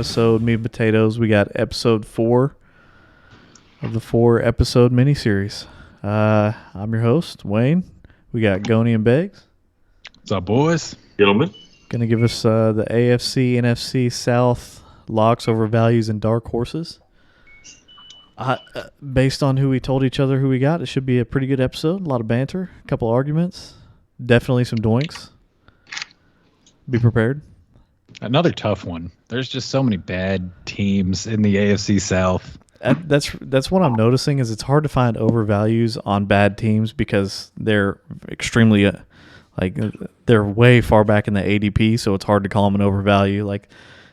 episode, Meat and Potatoes. We got episode 4 of the 4-episode miniseries. I'm your host, Wayne. We got Goni and Beggs. What's up, boys? Gentlemen. Going to give us the AFC, NFC South Locks, overvalues, and dark horses. Based on who we told each other who we got, it should be a pretty good episode. A lot of banter, a couple arguments, definitely some doinks. Be prepared. Another tough one. There's just so many bad teams in the AFC South. That's what I'm noticing is it's hard to find overvalues on bad teams because they're extremely they're way far back in the ADP, so it's hard to call them an overvalue. Like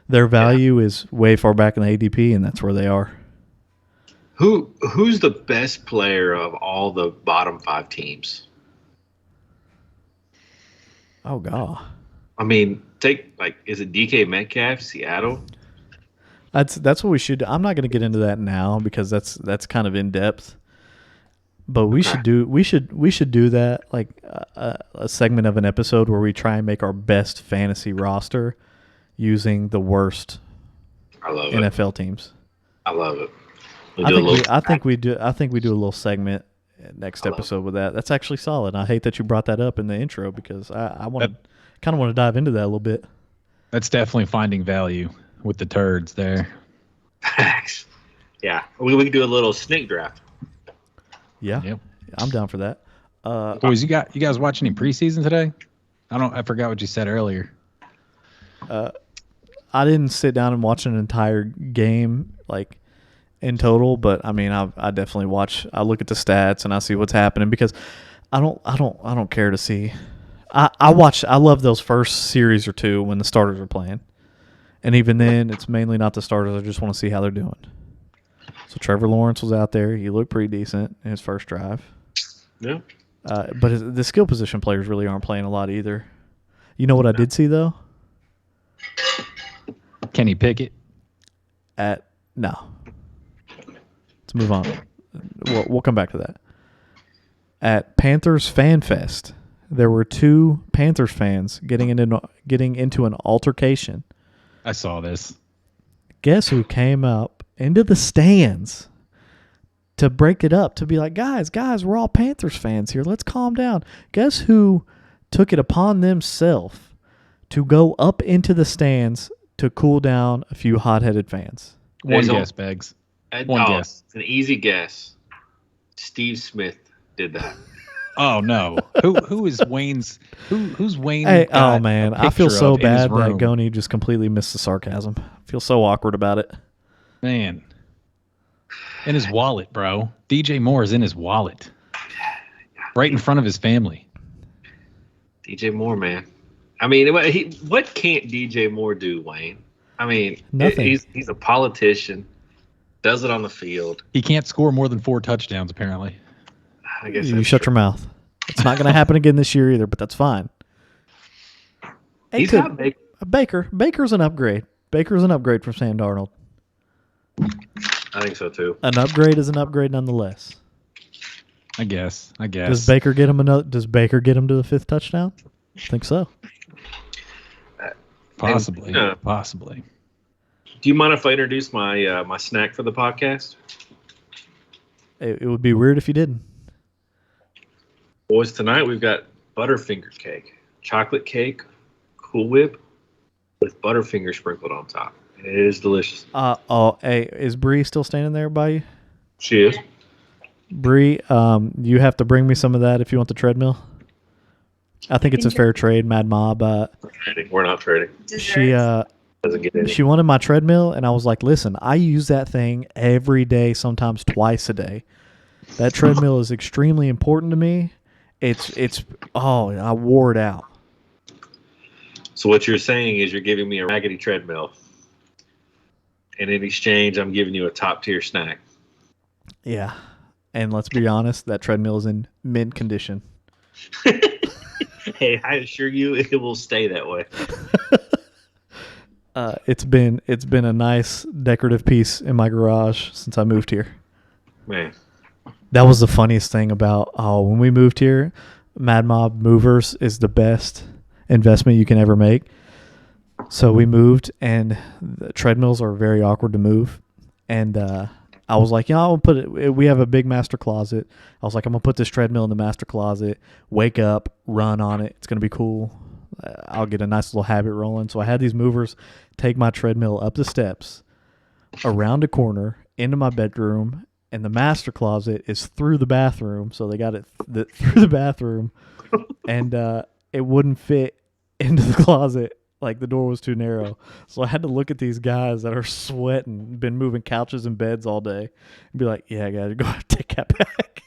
their value is way far back in the ADP, and that's where they are. Who's the best player of all the bottom 5 teams? Oh god. I mean, is it DK Metcalf, Seattle? That's what we should do. I'm not going to get into that now because that's kind of in depth. But we should do that like a segment of an episode where we try and make our best fantasy roster using the worst NFL teams. I love it. I think we do a little segment next episode with that. That's actually solid. I hate that you brought that up in the intro because I want to dive into that a little bit. That's definitely finding value with the turds there. Yeah, we can do a little snake draft. Yeah, yep. I'm down for that. Boys, you guys watch any preseason today? I forgot what you said earlier. I didn't sit down and watch an entire game like in total, but I mean, I definitely watch. I look at the stats and I see what's happening because I don't care to see. I love those first series or two when the starters are playing, and even then, it's mainly not the starters. I just want to see how they're doing. So Trevor Lawrence was out there. He looked pretty decent in his first drive. Yeah. But the skill position players really aren't playing a lot either. You know what I did see though? Kenny Pickett. No. Let's move on. We'll come back to that. At Panthers Fan Fest, there were 2 Panthers fans getting into an altercation. I saw this. Guess who came up into the stands to break it up, to be like, guys, we're all Panthers fans here. Let's calm down. Guess who took it upon themselves to go up into the stands to cool down a few hot-headed fans? One guess, Beggs. One guess. It's an easy guess. Steve Smith did that. Oh no! Who is Wayne's? Who's Wayne? Hey, oh man, I feel so bad that room? Goni just completely missed the sarcasm. I feel so awkward about it. Man, in his wallet, bro. DJ Moore is in his wallet, right in front of his family. DJ Moore, man. I mean, what can't DJ Moore do, Wayne? I mean, nothing. He's a politician. Does it on the field. He can't score more than 4 touchdowns, apparently. I guess you shut your mouth. It's not going to happen again this year either, but that's fine. He's not Baker. Baker's an upgrade. Baker's an upgrade from Sam Darnold. I think so too. An upgrade is an upgrade nonetheless. I guess. Does Baker get him to the 5th touchdown? I think so. Possibly. Possibly. Do you mind if I introduce my my snack for the podcast? It would be weird if you didn't. Boys, tonight we've got Butterfinger cake. Chocolate cake, Cool Whip, with Butterfinger sprinkled on top. It is delicious. Hey, is Bree still standing there by you? She is. Bree, you have to bring me some of that if you want the treadmill. I think it's a fair trade, Mad Mob. We're not trading. She doesn't get any. She wanted my treadmill, and I was like, listen, I use that thing every day, sometimes twice a day. That treadmill is extremely important to me. I wore it out. So what you're saying is you're giving me a raggedy treadmill, and in exchange, I'm giving you a top-tier snack. Yeah, and let's be honest, that treadmill is in mint condition. Hey, I assure you it will stay that way. It's been a nice decorative piece in my garage since I moved here. Man. That was the funniest thing about when we moved here. Mad Mob Movers is the best investment you can ever make. So we moved, and the treadmills are very awkward to move. And I was like, I'll put it. We have a big master closet. I was like, I'm gonna put this treadmill in the master closet. Wake up, run on it. It's gonna be cool. I'll get a nice little habit rolling. So I had these movers take my treadmill up the steps, around a corner, into my bedroom, and the master closet is through the bathroom. So they got it through the bathroom, and it wouldn't fit into the closet. Like, the door was too narrow. So I had to look at these guys that are sweating, been moving couches and beds all day, and be like, yeah, guys, go ahead, take that back.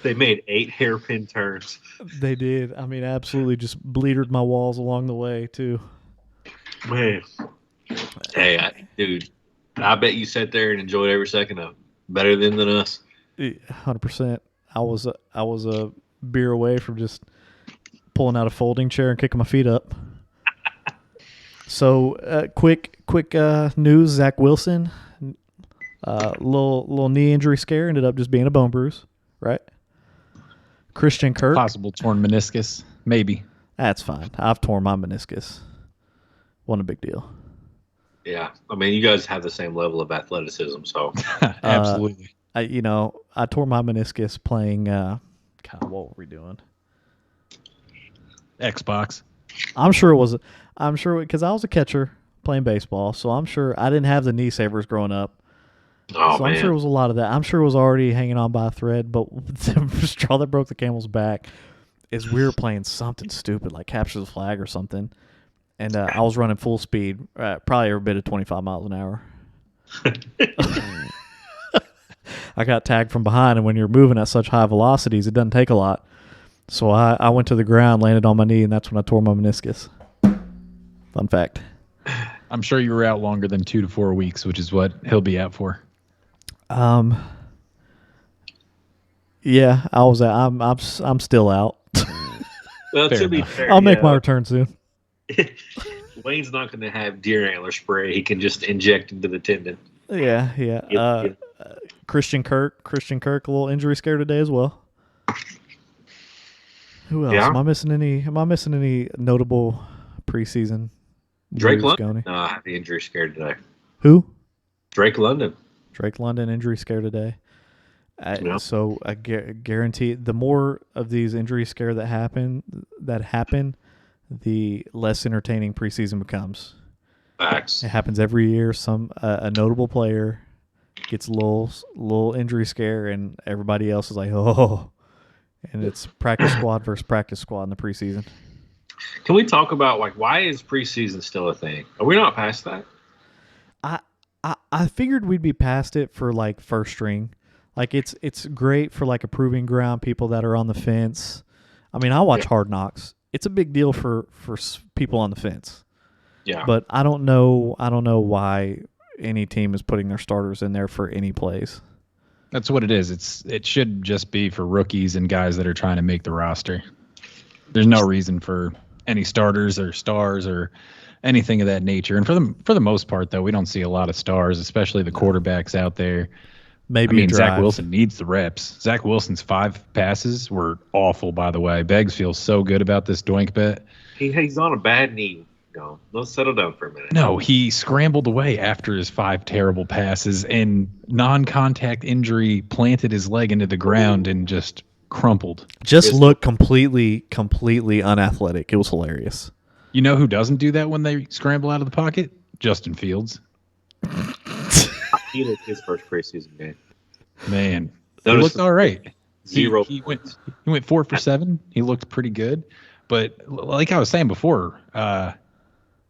They made 8 hairpin turns. They did. I mean, absolutely just bleedered my walls along the way, too. Man. Hey, dude, I bet you sat there and enjoyed every second of it. Better than us. 100%. I was a beer away from just pulling out a folding chair and kicking my feet up. So, quick news: Zach Wilson, little knee injury scare, ended up just being a bone bruise, right? Christian Kirk, Possible torn meniscus, maybe. That's fine. I've torn my meniscus. Wasn't a big deal. Yeah, I mean, you guys have the same level of athleticism, so Absolutely. I tore my meniscus playing. God, what were we doing? Xbox. I'm sure because I was a catcher playing baseball, so I'm sure I didn't have the knee savers growing up. Oh, so man. I'm sure it was a lot of that. I'm sure it was already hanging on by a thread, but the straw that broke the camel's back is we were playing something stupid like capture the flag or something, and I was running full speed, probably every bit of 25 miles an hour. I got tagged from behind, and when you're moving at such high velocities, it doesn't take a lot. So I went to the ground, landed on my knee, and that's when I tore my meniscus. Fun fact. I'm sure you were out longer than 2 to 4 weeks, which is what he'll be out for. Yeah, I was. I'm still out. Well, Fair to be enough. fair, I'll make my return soon. Wayne's not going to have deer antler spray. He can just inject into the tendon. Yeah. Yep. Christian Kirk, a little injury scare today as well. Who else? Yeah. Am I missing any notable preseason? Drake news, London. Goni? No, I had the injury scared today. Who? Drake London. Drake London injury scare today. Yeah. So I guarantee the more of these injury scare that happen, the less entertaining preseason becomes. Facts. It happens every year. A notable player gets a little injury scare, and everybody else is like, oh. And it's practice squad versus practice squad in the preseason. Can we talk about why is preseason still a thing? Are we not past that? I figured we'd be past it for first string. It's great for a proving ground, people that are on the fence. I mean, I watch Hard Knocks. It's a big deal for people on the fence. Yeah. But I don't know why any team is putting their starters in there for any plays. That's what it is. It should just be for rookies and guys that are trying to make the roster. There's no reason for any starters or stars or anything of that nature. And for the most part, though, we don't see a lot of stars, especially the quarterbacks out there. Maybe Zach Wilson needs the reps. Zach Wilson's 5 passes were awful, by the way. Beggs feels so good about this Doink bet. He's on a bad knee. No, let's settle down for a minute. No, he scrambled away after his 5 terrible passes, and non-contact injury planted his leg into the ground and just crumpled. Just looked completely unathletic. It was hilarious. You know who doesn't do that when they scramble out of the pocket? Justin Fields. He looked his first preseason game. Man, he looked all right. Zero. He went 4 for 7. He looked pretty good. But like I was saying before,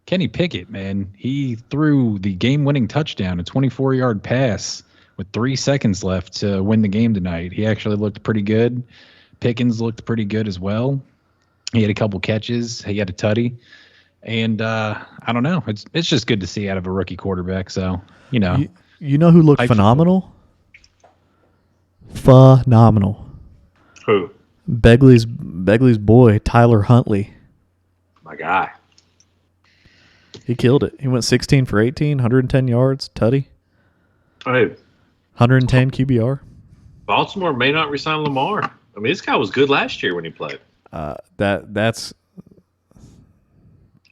Kenny Pickett, man, he threw the game-winning touchdown, a 24-yard pass with 3 seconds left to win the game tonight. He actually looked pretty good. Pickens looked pretty good as well. He had a couple catches. He had a tutty. And I don't know. It's just good to see out of a rookie quarterback. So, You know who looked phenomenal? Phenomenal. Who? Begley's boy, Tyler Huntley. My guy. He killed it. He went 16 for 18, 110 yards, tutty. Hey, 110 QBR. Baltimore may not resign Lamar. I mean, this guy was good last year when he played. That's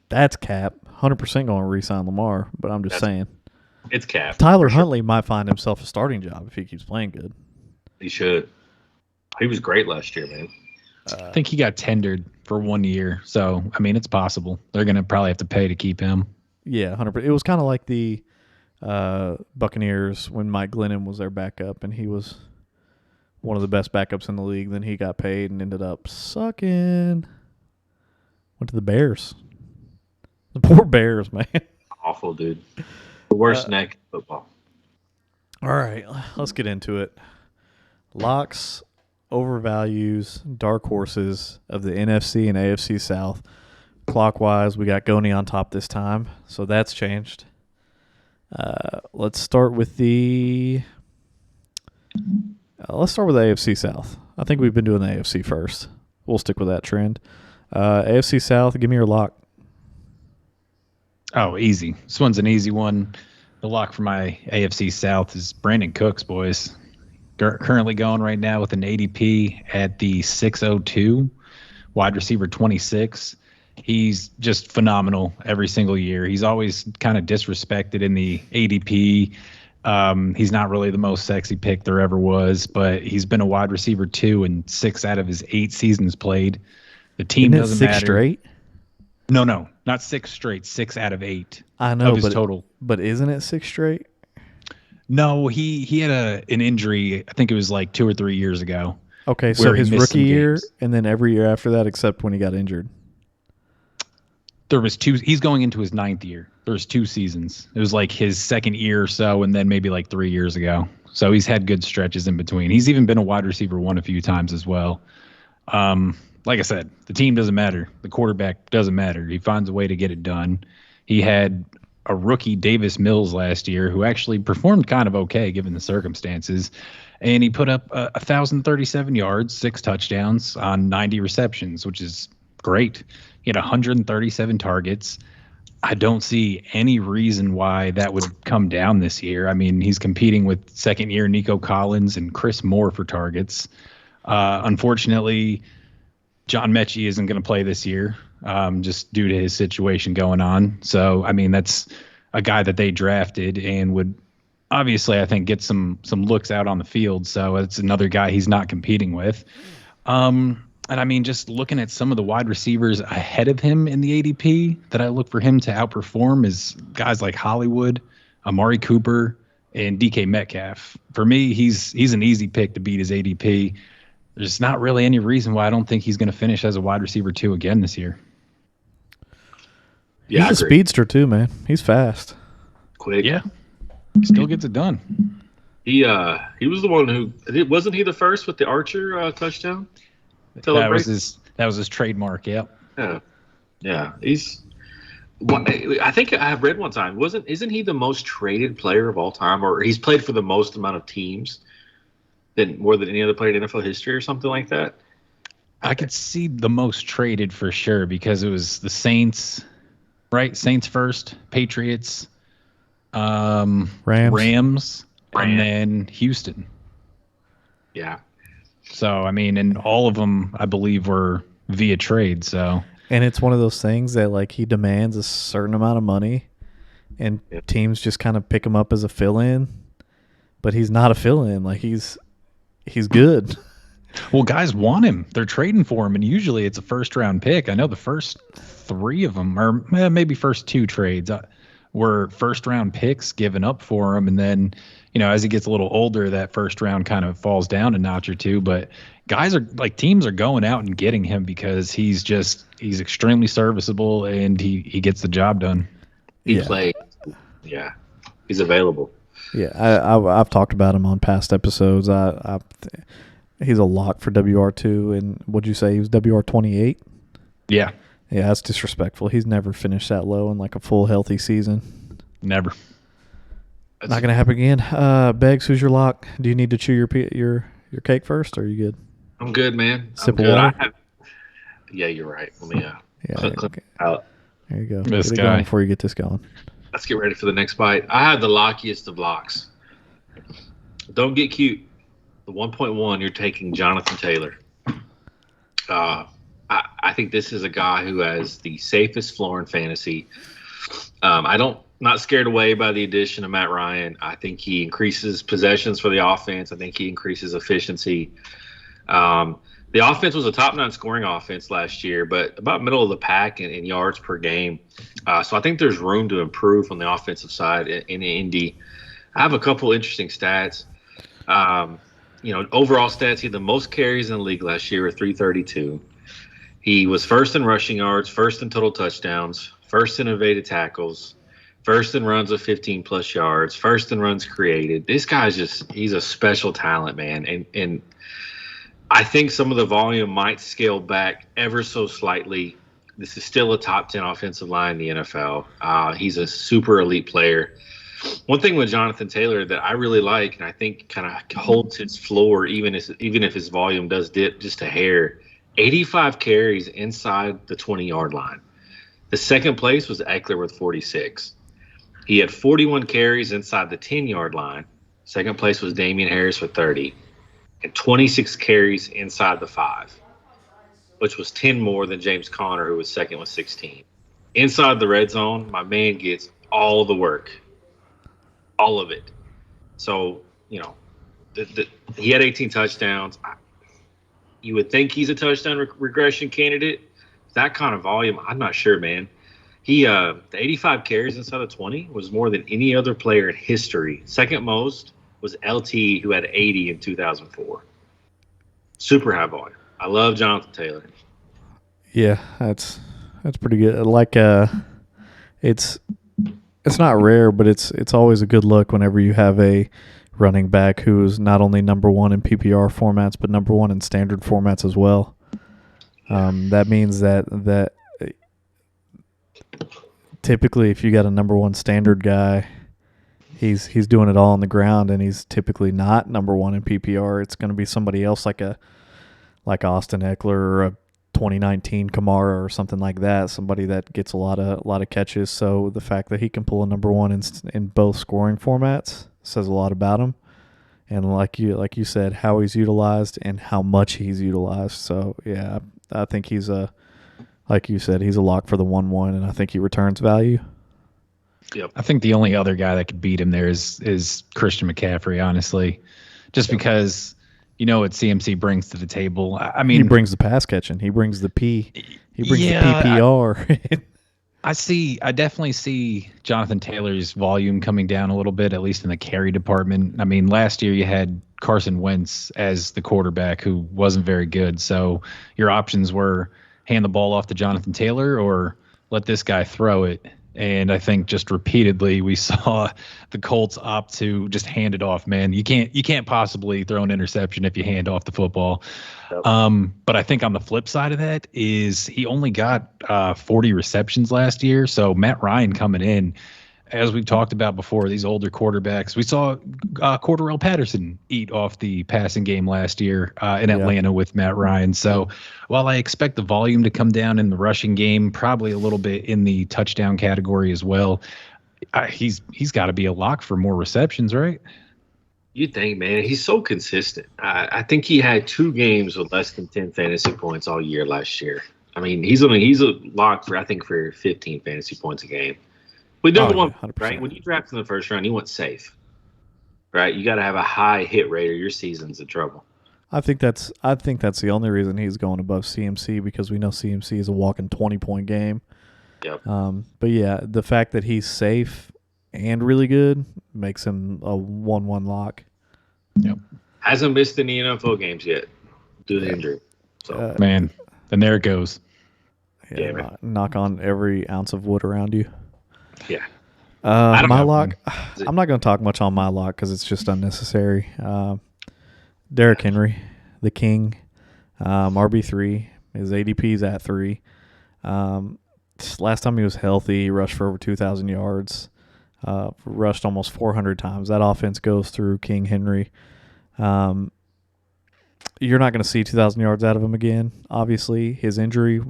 That's cap. 100% going to re-sign Lamar, but I'm just saying. It's cap. Tyler Huntley might find himself a starting job if he keeps playing good. He should. He was great last year, man. I think he got tendered for 1 year. So, I mean, it's possible. They're going to probably have to pay to keep him. Yeah, 100%. It was kind of like the Buccaneers when Mike Glennon was their backup, and he was one of the best backups in the league. Then he got paid and ended up sucking. Went to the Bears. The poor Bears, man. Awful, dude. The worst neck in football. All right, let's get into it. Locks, overvalues, dark horses of the NFC and AFC South. Clockwise, we got Goni on top this time, so that's changed. Let's start with the AFC South. I think we've been doing the AFC first. We'll stick with that trend. AFC South, give me your lock. Oh, easy. This one's an easy one. The lock for my AFC South is Brandon Cooks, boys. Currently going right now with an ADP at the 602, wide receiver 26. He's just phenomenal every single year. He's always kind of disrespected in the ADP. He's not really the most sexy pick there ever was, but he's been a wide receiver 2 in 6 out of his 8 seasons played. The team doesn't matter. 6 straight? No, not 6 straight. 6 out of 8. I know, of his total. But isn't it 6 straight? No, he had an injury. I think it was like 2 or 3 years ago. Okay, so his rookie year and then every year after that, except when he got injured. There was 2. He's going into his 9th year. There's 2 seasons. It was like his 2nd year or so, and then maybe like 3 years ago. So he's had good stretches in between. He's even been a wide receiver 1 a few times as well. Like I said, the team doesn't matter. The quarterback doesn't matter. He finds a way to get it done. He had a rookie, Davis Mills, last year, who actually performed kind of okay given the circumstances. And he put up 1,037 yards, 6 touchdowns on 90 receptions, which is great. He had 137 targets. I don't see any reason why that would come down this year. I mean, he's competing with second-year Nico Collins and Chris Moore for targets. Unfortunately, John Mechie isn't going to play this year just due to his situation going on. So, I mean, that's a guy that they drafted and would obviously, I think, get some looks out on the field. So it's another guy he's not competing with. And I mean, just looking at some of the wide receivers ahead of him in the ADP that I look for him to outperform is guys like Hollywood, Amari Cooper, and DK Metcalf. For me, he's an easy pick to beat his ADP. There's not really any reason why I don't think he's going to finish as a wide receiver 2 again this year. Yeah, he's a speedster too, man. He's fast. Quick. Yeah. He still gets it done. He was the one who wasn't he the first with the Archer touchdown? That was his trademark. Yep. Yeah. I think I have read one time. Isn't he the most traded player of all time, or he's played for the most amount of teams more than any other player in NFL history, or something like that? I could see the most traded for sure because it was the Saints, right? Saints first, Patriots, Rams, and then Houston. Yeah. So, I mean, and all of them, I believe, were via trade. So, and it's one of those things that, like, he demands a certain amount of money, and teams just kind of pick him up as a fill-in, but he's not a fill-in. Like, he's good. Well, guys want him. They're trading for him, and usually it's a first-round pick. I know the first 3 of them, or maybe first 2 trades, were first-round picks given up for him, and then, you know, as he gets a little older, that first round kind of falls down a notch or 2. But teams are going out and getting him because he's extremely serviceable and he gets the job done. He plays. Yeah, he's available. Yeah, I've talked about him on past episodes. He's a lock for WR2, and what'd you say? He was WR28? Yeah. Yeah, that's disrespectful. He's never finished that low in like a full healthy season. Never. Not going to happen again. Beggs, who's your lock? Do you need to chew your cake first, or are you good? I'm good, man. Sip of water? Yeah, you're right. Let me okay. out. There you go. This get it guy. going before you get this going. Let's get ready for the next bite. I have the lockiest of locks. Don't get cute. The 1.1, you're taking Jonathan Taylor. I think this is a guy who has the safest floor in fantasy. Not scared away by the addition of Matt Ryan. I think he increases possessions for the offense. I think he increases efficiency. The offense was a top 9 scoring offense last year, but about middle of the pack in yards per game. So I think there's room to improve on the offensive side in Indy. I have a couple interesting stats. Overall stats, he had the most carries in the league last year with 332. He was first in rushing yards, first in total touchdowns, first in evaded tackles, first in runs of 15-plus yards, first in runs created. This guy's he's a special talent, man. And I think some of the volume might scale back ever so slightly. This is still a top 10 offensive line in the NFL. He's a super elite player. One thing with Jonathan Taylor that I really like, and I think kind of holds his floor even if his volume does dip just a hair, 85 carries inside the 20-yard line. The second place was Eckler with 46. He had 41 carries inside the 10-yard line. Second place was Damian Harris with 30. And 26 carries inside the 5, which was 10 more than James Conner, who was second with 16. Inside the red zone, my man gets all the work. All of it. So, he had 18 touchdowns. You would think he's a touchdown regression candidate. That kind of volume, I'm not sure, man. The 85 carries inside the 20 was more than any other player in history. Second most was LT, who had 80 in 2004. Super high volume. I love Jonathan Taylor. Yeah, that's pretty good. Like it's not rare, but it's always a good look whenever you have a running back who is not only number one in PPR formats, but number one in standard formats as well. That means that typically if you got a number one standard guy, he's doing it all on the ground, and he's typically not number one in PPR. It's going to be somebody else like Austin Eckler or a 2019 Kamara or something like that, somebody that gets a lot of catches. So the fact that he can pull a number one in both scoring formats says a lot about him. And like you said, how he's utilized and how much he's utilized. So yeah, I think he's like you said, he's a lock for the 1-1, and I think he returns value. Yep. I think the only other guy that could beat him there is Christian McCaffrey, honestly, just because what CMC brings to the table. I mean, he brings the pass catching. He brings the P. He brings the PPR. I definitely see Jonathan Taylor's volume coming down a little bit, at least in the carry department. I mean, last year you had Carson Wentz as the quarterback who wasn't very good. So your options were hand the ball off to Jonathan Taylor or let this guy throw it. And I think just repeatedly we saw the Colts opt to just hand it off, man. You can't possibly throw an interception if you hand off the football. Yep. But I think on the flip side of that is he only got 40 receptions last year. So Matt Ryan coming in, as we've talked about before, these older quarterbacks. We saw Cordarrelle Patterson eat off the passing game last year in Atlanta with Matt Ryan. So while I expect the volume to come down in the rushing game, probably a little bit in the touchdown category as well, he's got to be a lock for more receptions, right? You think, man, he's so consistent. I think he had 2 games with less than 10 fantasy points all year last year. I mean, he's a lock for 15 fantasy points a game. But number one, 100%. Right? When you draft in the first round, you want safe, right? You got to have a high hit rate, or your season's in trouble. I think that's the only reason he's going above CMC, because we know CMC is a walking 20-point game. Yep. But yeah, the fact that he's safe and really good makes him a 1-1 lock. Yep. Hasn't missed any NFL games yet due to injury. So man, and there it goes. Yeah, knock on every ounce of wood around you. Yeah. My lock, I'm not going to talk much on my lock because it's just unnecessary. Derrick Henry, the king, RB3. His ADP is at 3. Last time he was healthy, he rushed for over 2,000 yards, rushed almost 400 times. That offense goes through King Henry. You're not going to see 2,000 yards out of him again. Obviously, his injury,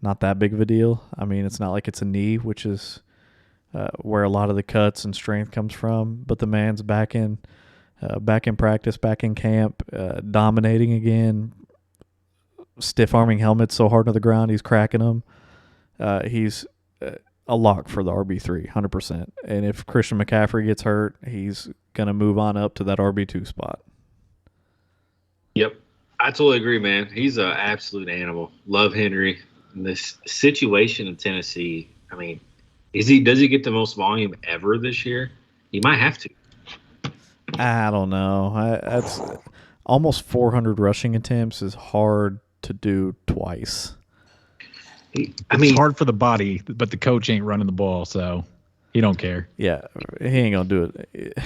not that big of a deal. I mean, it's not like it's a knee, which is where a lot of the cuts and strength comes from. But the man's back in practice, back in camp, dominating again. stiff arming helmets so hard to the ground, he's cracking them. He's a lock for the RB3, 100%. And if Christian McCaffrey gets hurt, he's going to move on up to that RB2 spot. Yep. I totally agree, man. He's an absolute animal. Love Henry. And this situation in Tennessee, I mean, does he get the most volume ever this year? He might have to. I don't know. That's almost 400 rushing attempts is hard to do twice. It's hard for the body, but the coach ain't running the ball, so he don't care. Yeah, he ain't gonna do it.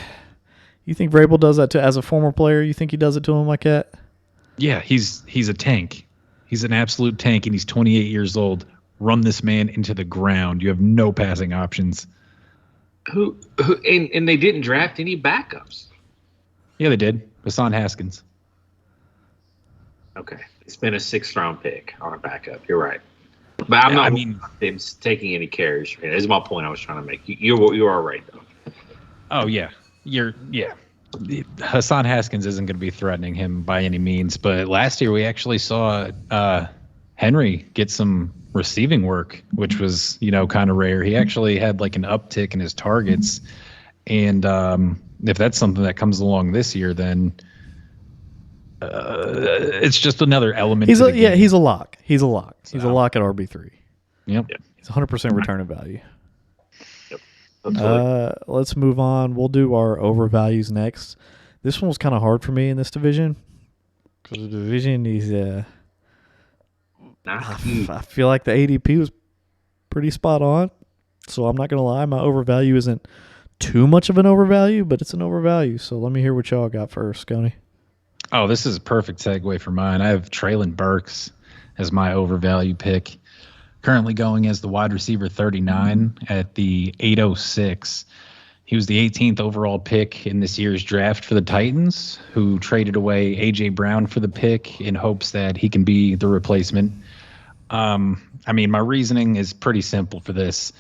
You think Vrabel does that as a former player? You think he does it to him like that? Yeah, he's a tank. He's an absolute tank, and he's 28 years old. Run this man into the ground. You have no passing options. And they didn't draft any backups. Yeah, they did. Hassan Haskins. Okay, he spent a 6th-round pick on a backup. You're right. But I'm not. I mean, him taking any carries. This is my point I was trying to make. You are right though. Oh yeah, Hassan Haskins isn't going to be threatening him by any means. But last year we actually saw Henry get some receiving work, which was kind of rare. He actually had like an uptick in his targets, and if that's something that comes along this year, then it's just another element. He's a lock. He's a lock. He's a lock at RB3. Yep. He's 100% return of value. Yep. Let's move on. We'll do our overvalues next. This one was kind of hard for me in this division because the division is. I feel like the ADP was pretty spot on, so I'm not gonna lie. My overvalue isn't too much of an overvalue, but it's an overvalue. So let me hear what y'all got first, Goni. Oh, this is a perfect segue for mine. I have Traylon Burks as my overvalue pick. Currently going as the wide receiver 39 at the 806. He was the 18th overall pick in this year's draft for the Titans, who traded away A.J. Brown for the pick in hopes that he can be the replacement. My reasoning is pretty simple for this.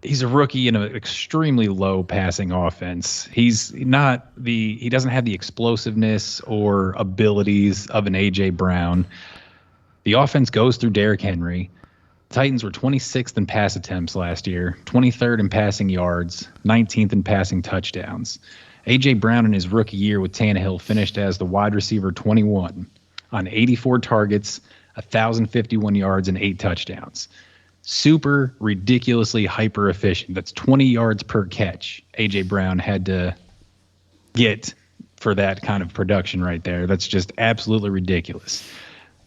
He's a rookie in an extremely low passing offense. He doesn't have the explosiveness or abilities of an A.J. Brown. The offense goes through Derrick Henry. Titans were 26th in pass attempts last year, 23rd in passing yards, 19th in passing touchdowns. A.J. Brown in his rookie year with Tannehill finished as the wide receiver 21 on 84 targets, 1,051 yards, and 8 touchdowns. Super ridiculously hyper efficient. That's 20 yards per catch A.J. Brown had to get for that kind of production right there. That's just absolutely ridiculous.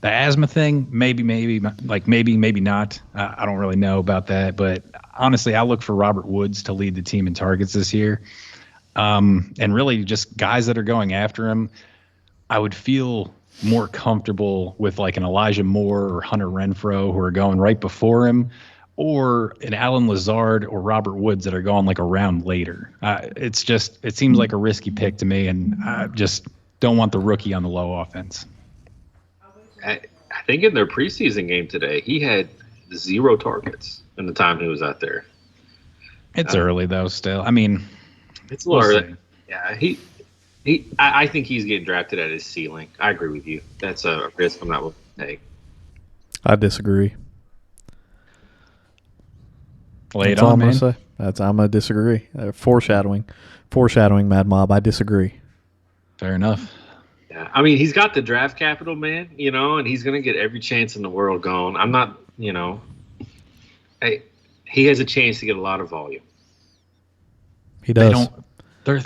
The asthma thing, maybe not. I don't really know about that. But honestly, I look for Robert Woods to lead the team in targets this year. And really just guys that are going after him, I would feel more comfortable with like an Elijah Moore or Hunter Renfrow who are going right before him, or an Alan Lazard or Robert Woods that are going like a round later. It seems like a risky pick to me, and I just don't want the rookie on the low offense. I think in their preseason game today, he had 0 targets in the time he was out there. It's early though. Still, I mean, it's a little early. Yeah, I think he's getting drafted at his ceiling. I agree with you. That's a risk I'm not willing to take. I disagree. Lay it That's all on, I'm man. gonna say. I'm gonna disagree. Foreshadowing, Mad Mob. I disagree. Fair enough. Yeah, I mean, he's got the draft capital, man. And he's gonna get every chance in the world going. I'm not, he has a chance to get a lot of volume. He does. They're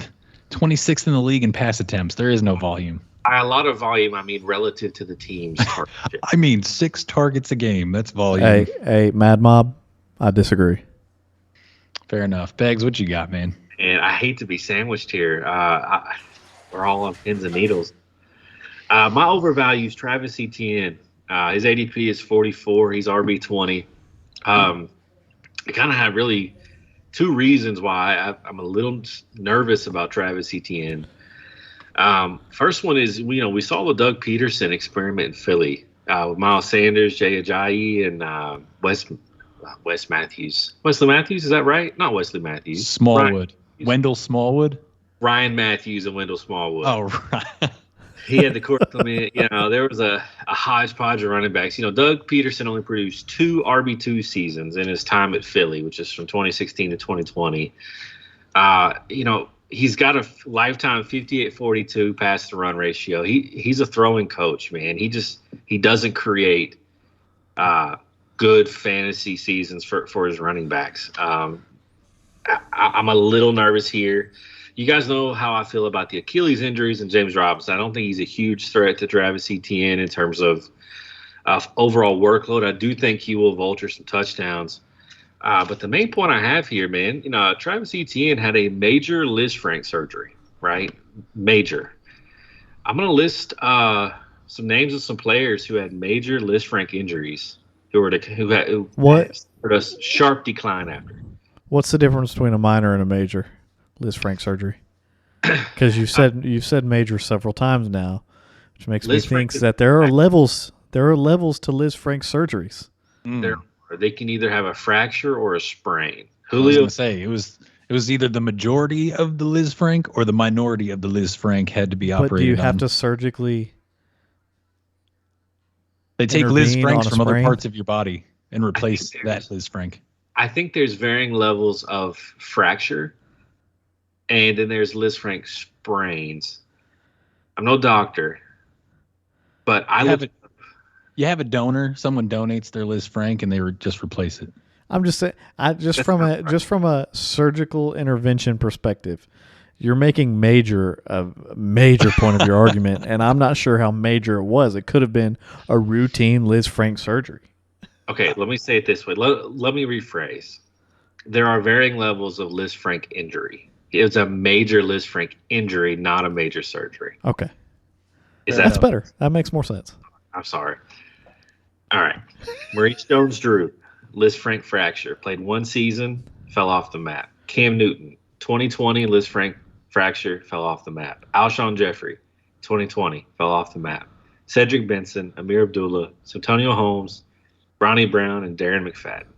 26th in the league in pass attempts. There is no volume. By a lot of volume, I mean relative to the team's target. I mean 6 targets a game. That's volume. Hey, Mad Mob. I disagree. Fair enough. Beggs, what you got, man? And I hate to be sandwiched here. We're all on pins and needles. My overvalue is Travis Etienne. His ADP is 44. He's RB20. I kind of have really 2 reasons why I'm a little nervous about Travis Etienne. First one is, we saw the Doug Peterson experiment in Philly with Miles Sanders, Jay Ajayi, and Wes Matthews. Wesley Matthews, is that right? Not Wesley Matthews. Smallwood. Wendell Smallwood? Ryan Matthews and Wendell Smallwood. Oh, right. He had the court come in. There was a a hodgepodge of running backs. Doug Peterson only produced 2 RB2 seasons in his time at Philly, which is from 2016 to 2020. He's got a lifetime 58-42 pass to run ratio. He's a throwing coach, man. He doesn't create good fantasy seasons for his running backs. I'm a little nervous here. You guys know how I feel about the Achilles injuries and James Robinson. I don't think he's a huge threat to Travis Etienne in terms of overall workload. I do think he will vulture some touchdowns. But the main point I have here, man, Travis Etienne had a major Lisfranc surgery, right? Major. I'm going to list some names of some players who had major Lisfranc injuries who had a sharp decline after. What's the difference between a minor and a major Lisfranc surgery? Because you've said major several times now, which makes me think that there are levels. There are levels to Lisfranc surgeries. They can either have a fracture or a sprain. Julio, I was going to say it was either the majority of the Lisfranc or the minority of the Lisfranc had to be operated. But do you have to surgically? They take Lisfrancs from other parts of your body and replace that Lisfranc. I think there's varying levels of fracture, and then there's Lisfranc sprains. I'm no doctor, but you have a donor. Someone donates their Lisfranc, and they just replace it. I'm just saying, from a surgical intervention perspective, you're making a major point of your argument, and I'm not sure how major it was. It could have been a routine Lisfranc surgery. Okay, let me say it this way. Let me rephrase. There are varying levels of Lisfranc injury. It's a major Lisfranc injury, not a major surgery. Okay. That's better. That makes more sense. I'm sorry. All right. Maurice Jones-Drew, Lisfranc fracture. Played 1 season, fell off the map. Cam Newton, 2020, Lisfranc fracture, fell off the map. Alshon Jeffrey, 2020, fell off the map. Cedric Benson, Amir Abdullah, Santonio Holmes, Ronnie Brown, and Darren McFadden.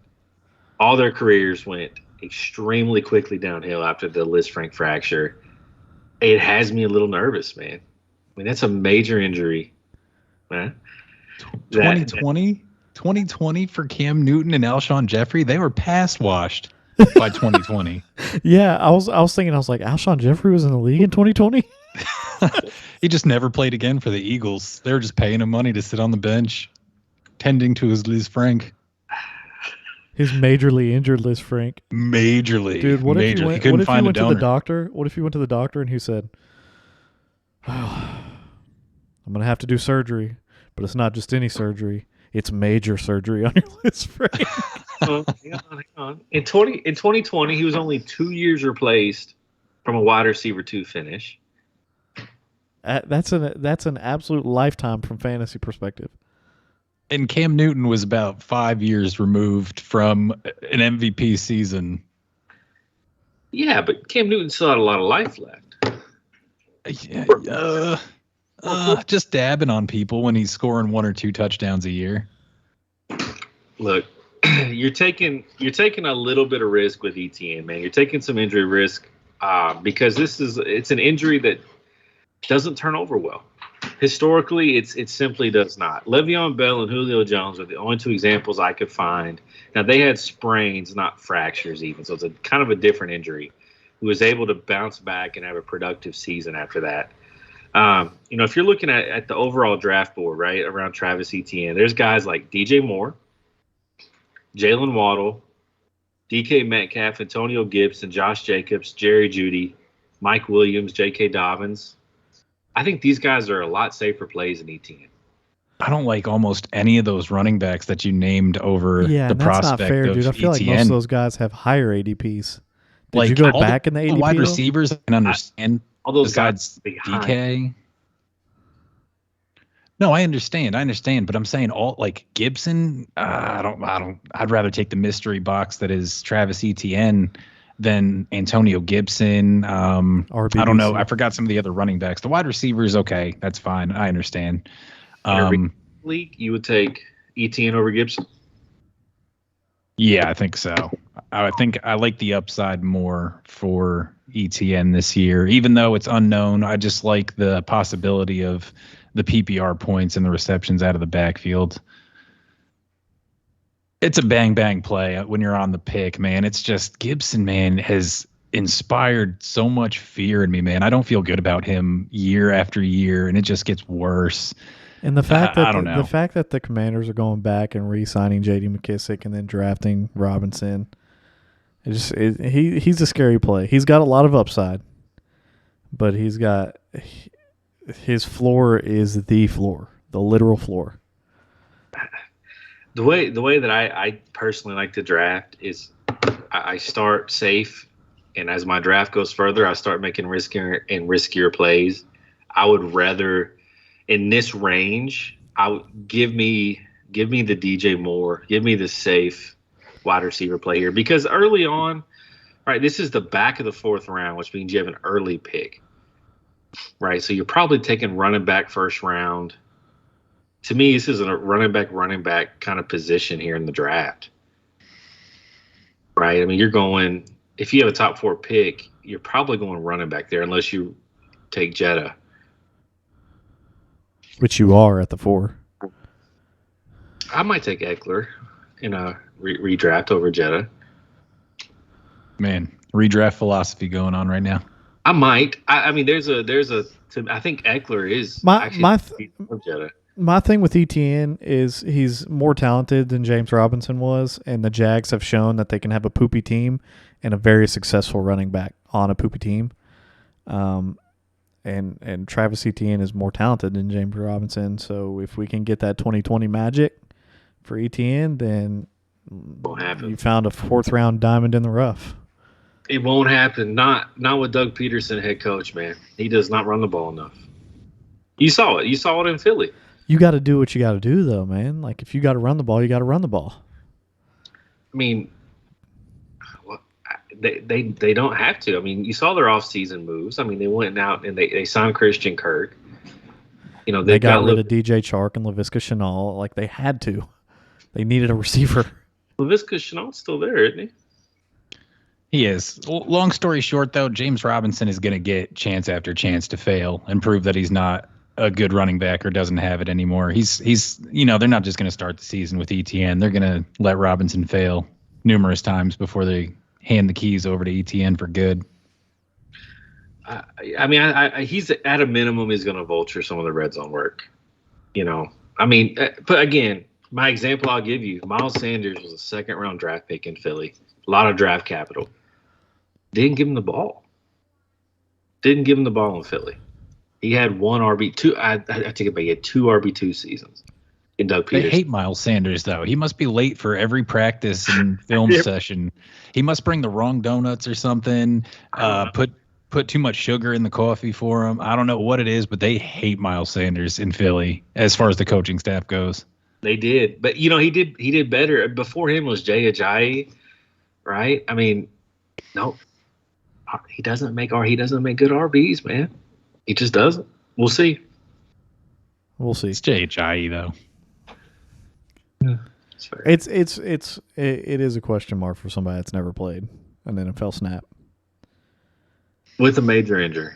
All their careers went extremely quickly downhill after the Lisfranc fracture. It has me a little nervous, man. I mean, that's a major injury, man. 2020 for Cam Newton and Alshon Jeffrey, they were past washed by 2020. Yeah, I was thinking, I was like, Alshon Jeffrey was in the league in 2020? He just never played again for the Eagles. They were just paying him money to sit on the bench, tending to his Lisfranc. His majorly injured Lisfranc. Majorly. Dude, what if he couldn't find a donor? To the doctor? What if he went to the doctor and he said, I'm going to have to do surgery, but it's not just any surgery. It's major surgery on your Lisfranc. Hang on. In 2020, he was only 2 years replaced from a wide receiver 2 finish. That's an absolute lifetime from fantasy perspective. And Cam Newton was about 5 years removed from an MVP season. Yeah, but Cam Newton still had a lot of life left. Just dabbing on people when he's scoring 1 or 2 touchdowns a year. Look, you're taking a little bit of risk with ETN, man. You're taking some injury risk because it's an injury that doesn't turn over well. Historically, it simply does not. Le'Veon Bell and Julio Jones are the only 2 examples I could find. Now, they had sprains, not fractures even, so it's a kind of a different injury. Who was able to bounce back and have a productive season after that. If you're looking at the overall draft board, right, around Travis Etienne, there's guys like DJ Moore, Jalen Waddle, DK Metcalf, Antonio Gibson, Josh Jacobs, Jerry Jeudy, Mike Williams, J.K. Dobbins. I think these guys are a lot safer plays than Etienne. I don't like almost any of those running backs that you named over the prospect that's not fair, of dude. I feel Etienne. like most of those guys have higher ADPs. Did you go back in the ADP? Wide receivers, I can understand. All those besides guys DK. No, I understand, but I'm saying all like Gibson. I'd rather take the mystery box that is Travis Etienne than Antonio Gibson. I don't know. I forgot some of the other running backs. The wide receivers, okay, that's fine. I understand. League, you would take Etienne over Gibson? Yeah, I think so. I think I like the upside more for ETN this year, even though it's unknown. I just like the possibility of the PPR points and the receptions out of the backfield. It's a bang play when you're on the pick, man. It's just Gibson, man, has inspired so much fear in me, man. I don't feel good about him year after year, and it just gets worse. And the fact that I don't know. The fact that the Commanders are going back and re-signing J.D. McKissick and then drafting Robinson, he's a scary play. He's got a lot of upside, but his floor is the floor, the literal floor. The way that I personally like to draft is I start safe, and as my draft goes further, I start making riskier plays. I would rather, in this range, give me the DJ Moore, give me the safe wide receiver play here, because early on, right, this is the back of the 4th round, which means you have an early pick, right? So you're probably taking running back first round. To me, this is a running back kind of position here in the draft, right? I mean, you're going, if you have a top 4 pick, you're probably going running back there unless you take Jetta. Which you are at the 4. I might take Eckler in a redraft over Jetta. Man, redraft philosophy going on right now. I might. I mean, I think Eckler is Jetta. My thing with ETN is he's more talented than James Robinson was, and the Jags have shown that they can have a poopy team and a very successful running back on a poopy team. And Travis Etienne is more talented than James Robinson. So if we can get that 2020 magic for Etienne, then you found a 4th round diamond in the rough. It won't happen. Not with Doug Peterson, head coach, man. He does not run the ball enough. You saw it. You saw it in Philly. You got to do what you got to do, though, man. Like, if you got to run the ball, you got to run the ball. I mean, they don't have to. I mean, you saw their offseason moves. I mean, they went out and they signed Christian Kirk. You know, they got rid of DJ Chark and Laviska Shenault. Like, they had to. They needed a receiver. Laviska Shenault's still there, isn't he? He is. Long story short, though, James Robinson is going to get chance after chance to fail and prove that he's not a good running back or doesn't have it anymore. He's they're not just going to start the season with ETN. They're going to let Robinson fail numerous times before they hand the keys over to ETN for good. I mean, he's at a minimum, he's going to vulture some of the red zone work. You know, I mean, but again, my example I'll give you, Miles Sanders was a 2nd round draft pick in Philly, a lot of draft capital. Didn't give him the ball. Didn't give him the ball in Philly. He had 1 RB2. I take it back. He had 2 RB2 seasons in Doug Peterson. They hate Miles Sanders, though. He must be late for every practice and film session. He must bring the wrong donuts or something. Put too much sugar in the coffee for him. I don't know what it is, but they hate Miles Sanders in Philly as far as the coaching staff goes. They did, but he did better. Before him was Jay Ajayi, right? I mean, no, he doesn't make good RBs, man. He just doesn't. We'll see. It's Jay Ajayi, though. Yeah, it is a question mark for somebody that's never played an NFL snap with a major injury.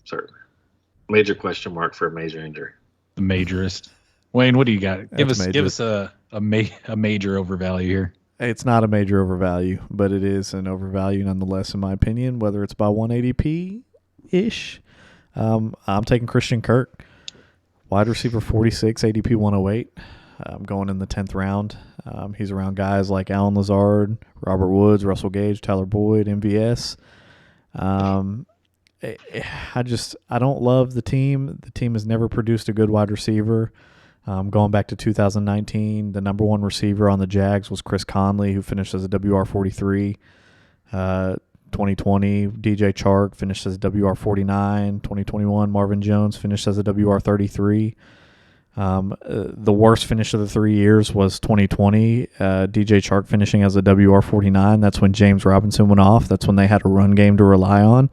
Certainly, major question mark for a major injury. The majorist. Wayne, what do you got? Give us a major overvalue here. It's not a major overvalue, but it is an overvalue nonetheless, in my opinion. Whether it's by 180p ish. I'm taking Christian Kirk, wide receiver 46, ADP 108. I'm going in the 10th round. He's around guys like Alan Lazard, Robert Woods, Russell Gage, Tyler Boyd, MVS. I don't love the team. The team has never produced a good wide receiver. Going back to 2019, the number 1 receiver on the Jags was Chris Conley, who finished as a WR43. 2020, DJ Chark finished as a WR49. 2021, Marvin Jones finished as a WR33. The worst finish of the 3 years was 2020. DJ Chark finishing as a WR49. That's when James Robinson went off. That's when they had a run game to rely on.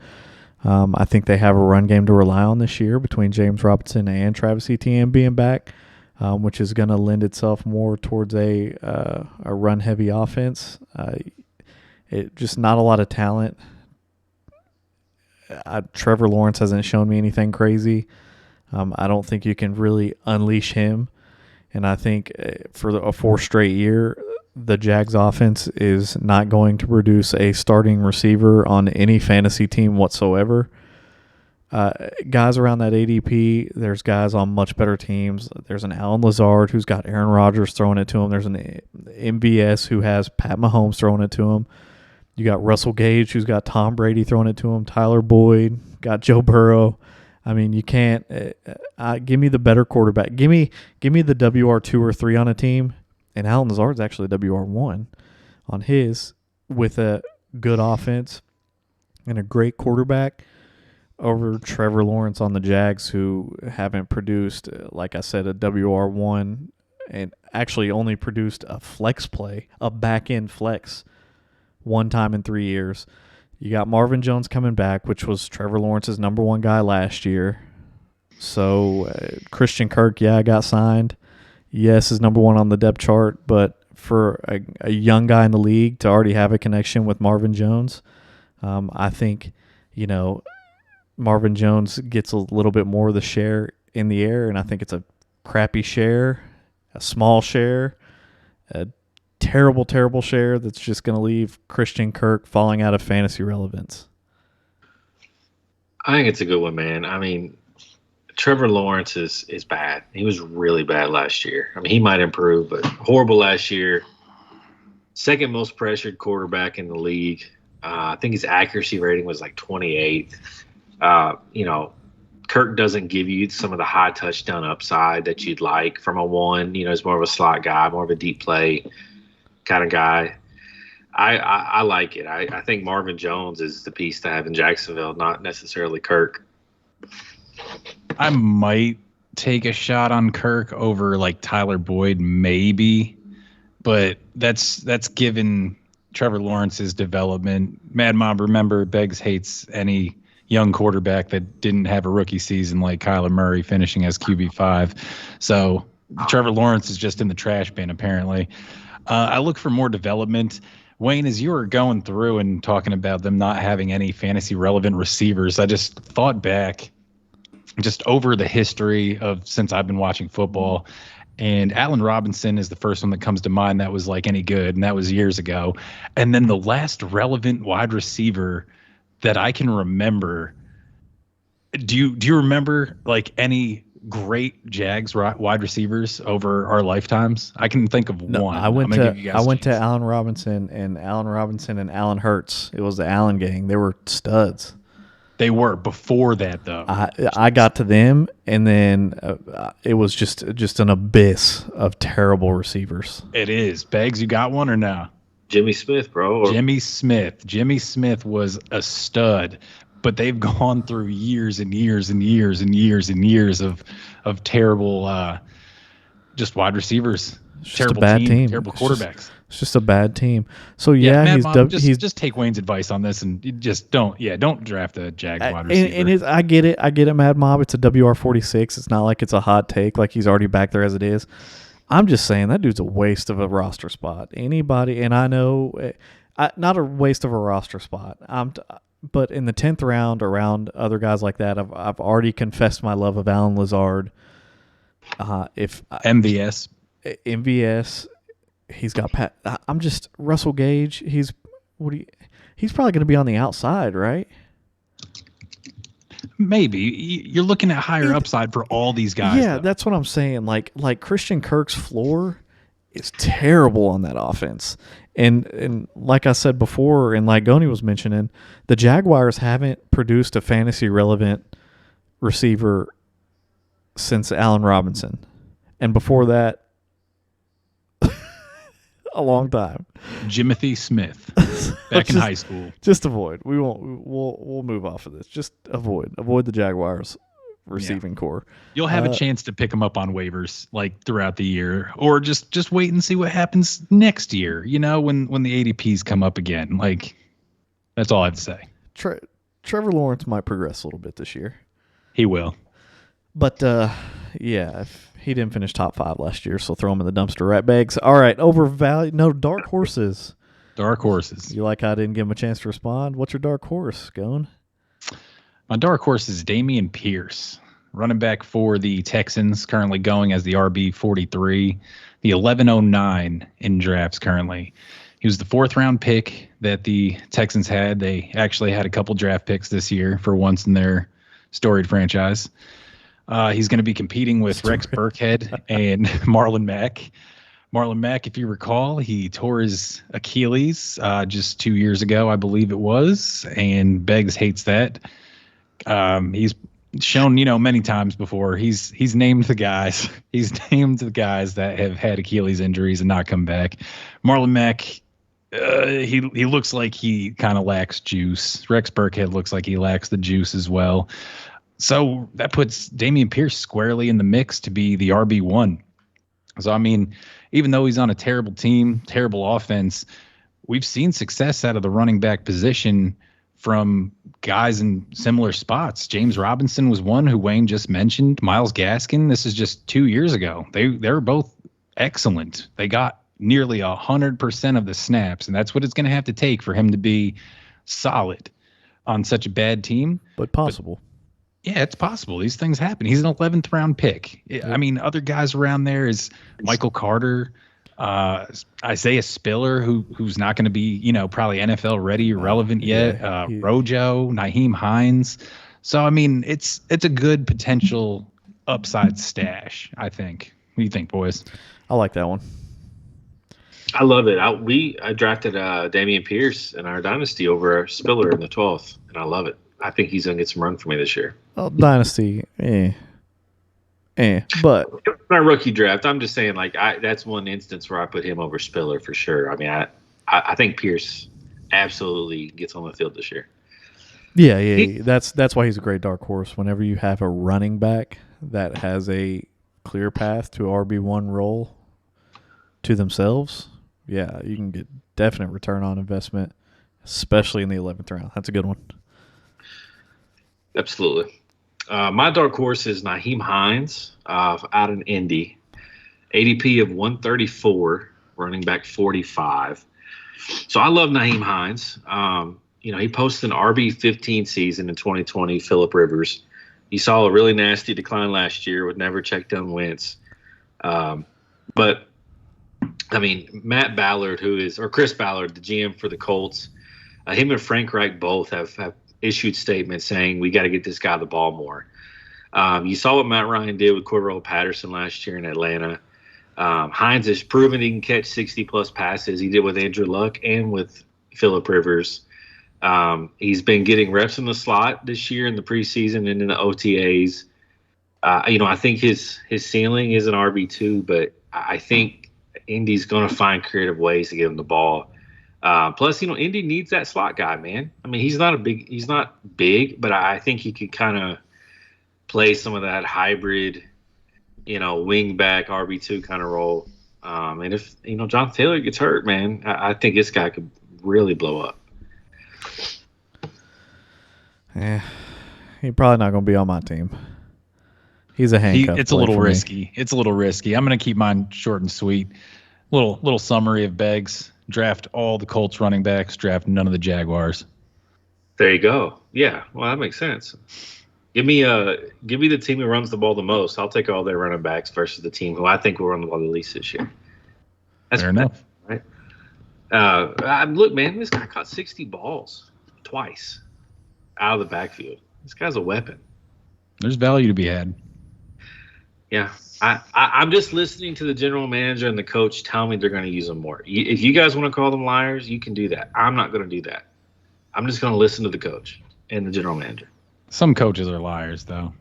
I think they have a run game to rely on this year between James Robinson and Travis Etienne being back, which is going to lend itself more towards a run-heavy offense. Just not a lot of talent. Trevor Lawrence hasn't shown me anything crazy. I don't think you can really unleash him. And I think for a 4th straight year, the Jags offense is not going to produce a starting receiver on any fantasy team whatsoever. Guys around that ADP, there's guys on much better teams. There's an Alan Lazard who's got Aaron Rodgers throwing it to him. There's an MVS who has Pat Mahomes throwing it to him. You got Russell Gage who's got Tom Brady throwing it to him. Tyler Boyd, got Joe Burrow. I mean, you can't give me the better quarterback. Give me the WR2 or 3 on a team, and Alan Lazard's actually WR1 on his with a good offense and a great quarterback over Trevor Lawrence on the Jags, who haven't produced, like I said, a WR1 and actually only produced a flex play, a back-end flex, one time in 3 years. You got Marvin Jones coming back, which was Trevor Lawrence's number 1 guy last year. So Christian Kirk, got signed. Yes, is number 1 on the depth chart, but for a young guy in the league to already have a connection with Marvin Jones, I think, Marvin Jones gets a little bit more of the share in the air, and I think it's a crappy share, a small share, a terrible, terrible share that's just going to leave Christian Kirk falling out of fantasy relevance. I think it's a good one, man. I mean, Trevor Lawrence is bad. He was really bad last year. I mean, he might improve, but horrible last year. Second most pressured quarterback in the league. I think his accuracy rating was like 28. Kirk doesn't give you some of the high touchdown upside that you'd like from a 1. He's more of a slot guy, more of a deep play kind of guy. I like it. I think Marvin Jones is the piece to have in Jacksonville, not necessarily Kirk. I might take a shot on Kirk over like Tyler Boyd, maybe, but that's given Trevor Lawrence's development. Mad Mob, remember, Beggs hates any young quarterback that didn't have a rookie season like Kyler Murray finishing as QB5. So Trevor Lawrence is just in the trash bin, apparently. I look for more development. Wayne, as you were going through and talking about them not having any fantasy relevant receivers, I just thought back just over the history of since I've been watching football. And Allen Robinson is the first one that comes to mind that was like any good, and that was years ago. And then the last relevant wide receiver that I can remember, do you remember like any great Jags wide receivers over our lifetimes? I can think of one. I went to Allen Robinson and Allen Hurts. It was the Allen gang. They were studs. They were before that, though. I got to them, and then it was just an abyss of terrible receivers. It is. Beggs, you got one or no? Jimmy Smith, bro. Jimmy Smith was a stud, but they've gone through years and years and years and years and years of terrible just wide receivers. It's terrible just a bad team. Terrible quarterbats. It's just a bad team. So Matt, just take Wayne's advice on this and just don't draft a Jags wide receiver. And I get it, Mad Mob. It's a WR46. It's not like it's a hot take, like he's already back there as it is. I'm just saying that dude's a waste of a roster spot. Anybody, and I know, not a waste of a roster spot. But in the 10th round, around other guys like that, I've already confessed my love of Alan Lazard. MVS, he's got Pat. I'm just Russell Gage. He's probably going to be on the outside, right? Maybe you're looking at higher upside for all these guys. Yeah, though. That's what I'm saying. Like Christian Kirk's floor is terrible on that offense. And like I said before, and like Goni was mentioning, the Jaguars haven't produced a fantasy relevant receiver since Allen Robinson. And before that, a long time. Jimothy Smith back in high school. Just avoid. We won't. We'll move off of this. Just avoid the Jaguars receiving core. You'll have a chance to pick them up on waivers like throughout the year, or just wait and see what happens next year. When the ADPs come up again. Like that's all I have to say. Trevor Lawrence might progress a little bit this year. He will. But if he didn't finish top 5 last year, so throw him in the dumpster, right, Bags? All right, overvalued. No, dark horses. Dark horses. You like how I didn't give him a chance to respond? What's your dark horse, Gone? My dark horse is Dameon Pierce. running back for the Texans, currently going as the RB43, the 1109 in drafts currently. He was the 4th-round pick that the Texans had. They actually had a couple draft picks this year for once in their storied franchise. He's going to be competing with Rex Burkhead and Marlon Mack. Marlon Mack, if you recall, he tore his Achilles just 2 years ago, I believe it was, and Beggs hates that. He's shown, many times before. He's named the guys. He's named the guys that have had Achilles injuries and not come back. Marlon Mack, he looks like he kind of lacks juice. Rex Burkhead looks like he lacks the juice as well. So that puts Dameon Pierce squarely in the mix to be the RB1. So, I mean, even though he's on a terrible team, terrible offense, we've seen success out of the running back position from guys in similar spots. James Robinson was one who Wayne just mentioned. Myles Gaskin, this is just 2 years ago. They were both excellent. They got nearly 100% of the snaps, and that's what it's going to have to take for him to be solid on such a bad team. But possible. Yeah, it's possible. These things happen. He's an 11th round pick. I mean, other guys around there is Michael Carter, Isaiah Spiller, who's not going to be, probably NFL ready or relevant yet. Rojo, Naheem Hines. So, I mean, it's a good potential upside stash, I think. What do you think, boys? I like that one. I love it. I drafted Dameon Pierce in our dynasty over Spiller in the 12th, and I love it. I think he's going to get some run for me this year. Well, dynasty, but my rookie draft, I'm just saying, that's one instance where I put him over Spiller for sure. I mean, I think Pierce absolutely gets on the field this year. Yeah. That's why he's a great dark horse. Whenever you have a running back that has a clear path to RB1 role to themselves, yeah, you can get definite return on investment, especially in the 11th round. That's a good one. Absolutely. My dark horse is Naheem Hines out in Indy. ADP of 134, running back 45. So I love Naheem Hines. He posted an RB15 season in 2020, Phillip Rivers. He saw a really nasty decline last year with never checked down Wentz. But, I mean, Matt Ballard, Chris Ballard, the GM for the Colts, him and Frank Reich both have issued statements saying we got to get this guy the ball more. You saw what Matt Ryan did with Cordell Patterson last year in Atlanta. Hines has proven he can catch 60-plus passes. He did with Andrew Luck and with Phillip Rivers. He's been getting reps in the slot this year in the preseason and in the OTAs. I think his ceiling is an RB2, but I think Indy's going to find creative ways to get him the ball. Plus, Indy needs that slot guy, man. I mean, he's not big, but I think he could kind of play some of that hybrid, wing back RB2 kind of role. And if, Jonathan Taylor gets hurt, man, I think this guy could really blow up. Yeah, he's probably not going to be on my team. He's a handcuff. It's a little risky. It's a little risky. I'm going to keep mine short and sweet. Little summary of Beggs. Draft all the Colts running backs. Draft none of the Jaguars. There you go. Yeah, well, that makes sense. Give me the team who runs the ball the most. I'll take all their running backs versus the team who I think will run the ball the least this year. That's fair enough, right? Look, man, this guy caught 60 balls twice out of the backfield. This guy's a weapon. There's value to be had. Yeah. I'm just listening to the general manager and the coach tell me they're going to use them more. If you guys want to call them liars, you can do that. I'm not going to do that. I'm just going to listen to the coach and the general manager. Some coaches are liars, though.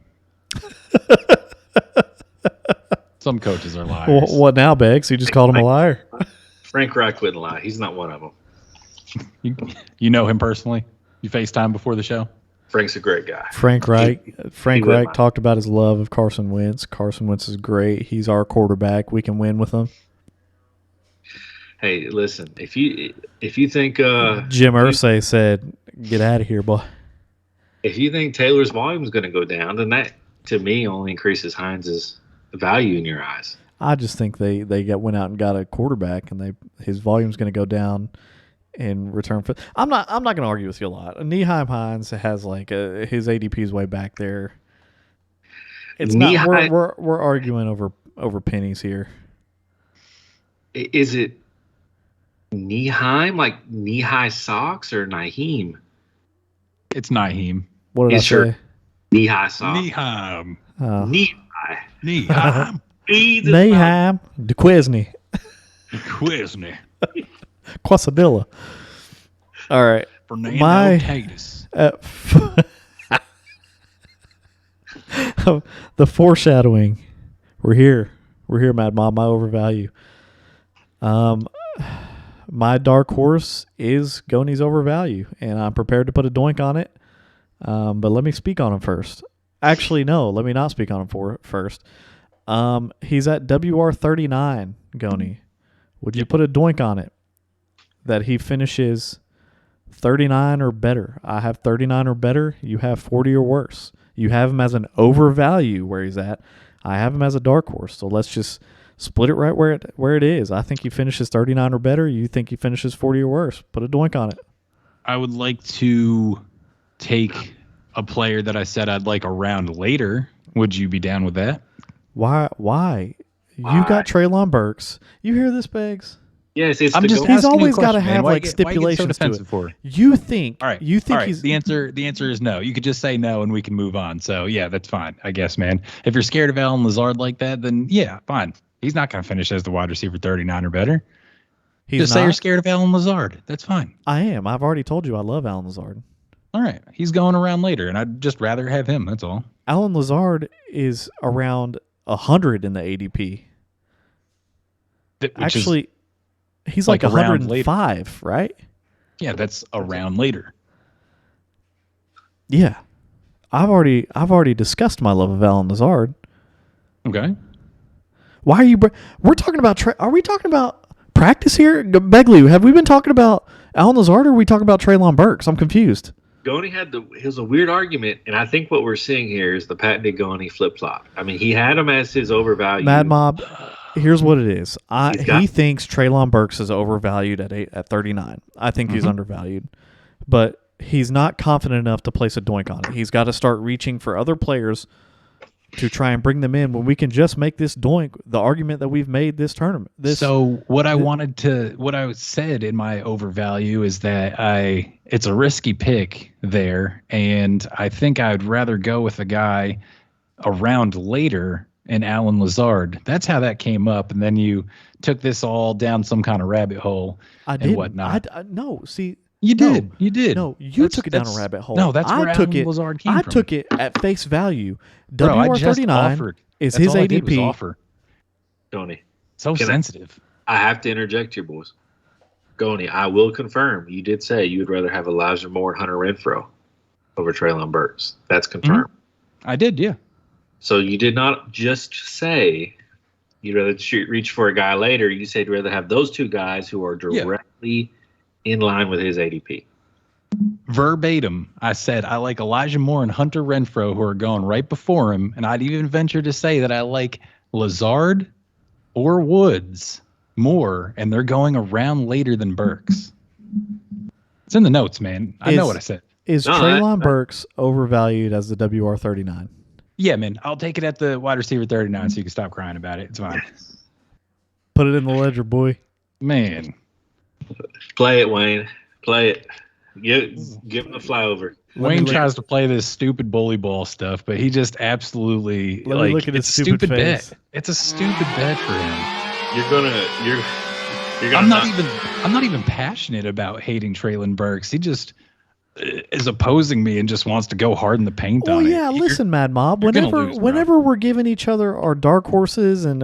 Some coaches are liars. Well, what now, Beggs? You just called him a liar? Frank Reich wouldn't lie. He's not one of them. You know him personally? You FaceTime before the show? Frank's a great guy. Frank Reich talked about his love of Carson Wentz. Carson Wentz is great. He's our quarterback. We can win with him. Hey, listen, if you think Jim Irsay said, "Get out of here, boy." If you think Taylor's volume is going to go down, then that to me only increases Hines' value in your eyes. I just think they went out and got a quarterback, and his volume's going to go down in return for. I'm not going to argue with you a lot. Nyheim Hines has his ADP is way back there. It's knee not. high. We're arguing over pennies here. Is it Neheim, like knee-high socks, or Naheem? It's Naheem. What did I say? Knee-high socks. Neheim. Knee-high. Neheim. Naham DeQuesney. Quisney. Quesadilla. All right. Fernando Tatis. The foreshadowing. We're here. We're here, Mad Mom. My overvalue. My dark horse is Goni's overvalue, and I'm prepared to put a doink on it. But let me speak on him first. Actually, no. Let me not speak on him first. He's at WR39, Goni. Would you put a doink on it that he finishes 39 or better? I have 39 or better. You have 40 or worse. You have him as an overvalue where he's at. I have him as a dark horse. So let's just split it right where it is. I think he finishes 39 or better. You think he finishes 40 or worse. Put a doink on it. I would like to take a player that I said I'd like a round later. Would you be down with that? Why? You got Treylon Burks. You hear this, Beggs? Yes, it's He's always got to have like stipulations to it. For? You think? All right. You think he's the answer? The answer is no. You could just say no, and we can move on. So yeah, that's fine, I guess, man. If you're scared of Allen Lazard like that, then yeah, fine. He's not going to finish as the wide receiver 39 or better. Just say you're scared of Allen Lazard. That's fine. I am. I've already told you I love Allen Lazard. All right. He's going around later, and I'd just rather have him. That's all. Allen Lazard is around 100 in the ADP. Actually, he's like 105, right? Yeah, that's a round later. Yeah. I've already discussed my love of Allen Lazard. Okay. Why are you we're talking about are we talking about practice here? Begley, have we been talking about Allen Lazard or are we talking about Treylon Burks? I'm confused. Goni it was a weird argument, and I think what we're seeing here is the patented Goni flip-flop. I mean, he had him as his overvalue. Mad Mob, here's what it is. He thinks Treylon Burks is overvalued at 39. I think he's undervalued. But he's not confident enough to place a doink on it. He's got to start reaching for other players to try and bring them in when we can just make this doink the argument that we've made this tournament. What I said in my overvalue is that it's a risky pick there, and I think I'd rather go with a guy a round later in Allen Lazard. That's how that came up, and then you took this all down some kind of rabbit hole and whatnot. No, see. You did. You did. No, you took it down a rabbit hole. No, that's where Allen Lazard came from. I took it at face value. WR39 is his ADP. Offer. Goni. So sensitive. I have to interject here, boys. Goni, I will confirm. You did say you would rather have Elijah Moore and Hunter Renfrow over Treylon Burks. That's confirmed. Mm-hmm. I did, yeah. So you did not just say you'd rather reach for a guy later. You said you'd rather have those two guys who are directly in line with his ADP. Verbatim, I said I like Elijah Moore and Hunter Renfrow, who are going right before him, and I'd even venture to say that I like Lazard or Woods more, and they're going around later than Burks. It's in the notes, man. I know what I said. Is Treylon Burks overvalued as the WR39? Yeah, man. I'll take it at the wide receiver 39 so you can stop crying about it. It's fine. Put it in the ledger, boy. Man. Play it, Wayne. Play it. Give him the flyover. Wayne tries to play this stupid bully ball stuff, but he just absolutely look at his stupid face. Bet. It's a stupid bet for him. You're gonna I'm not even passionate about hating Treylon Burks. He just is opposing me and just wants to go hard in the paint on it. Yeah, listen, Mad Mob. Whenever we're giving each other our dark horses and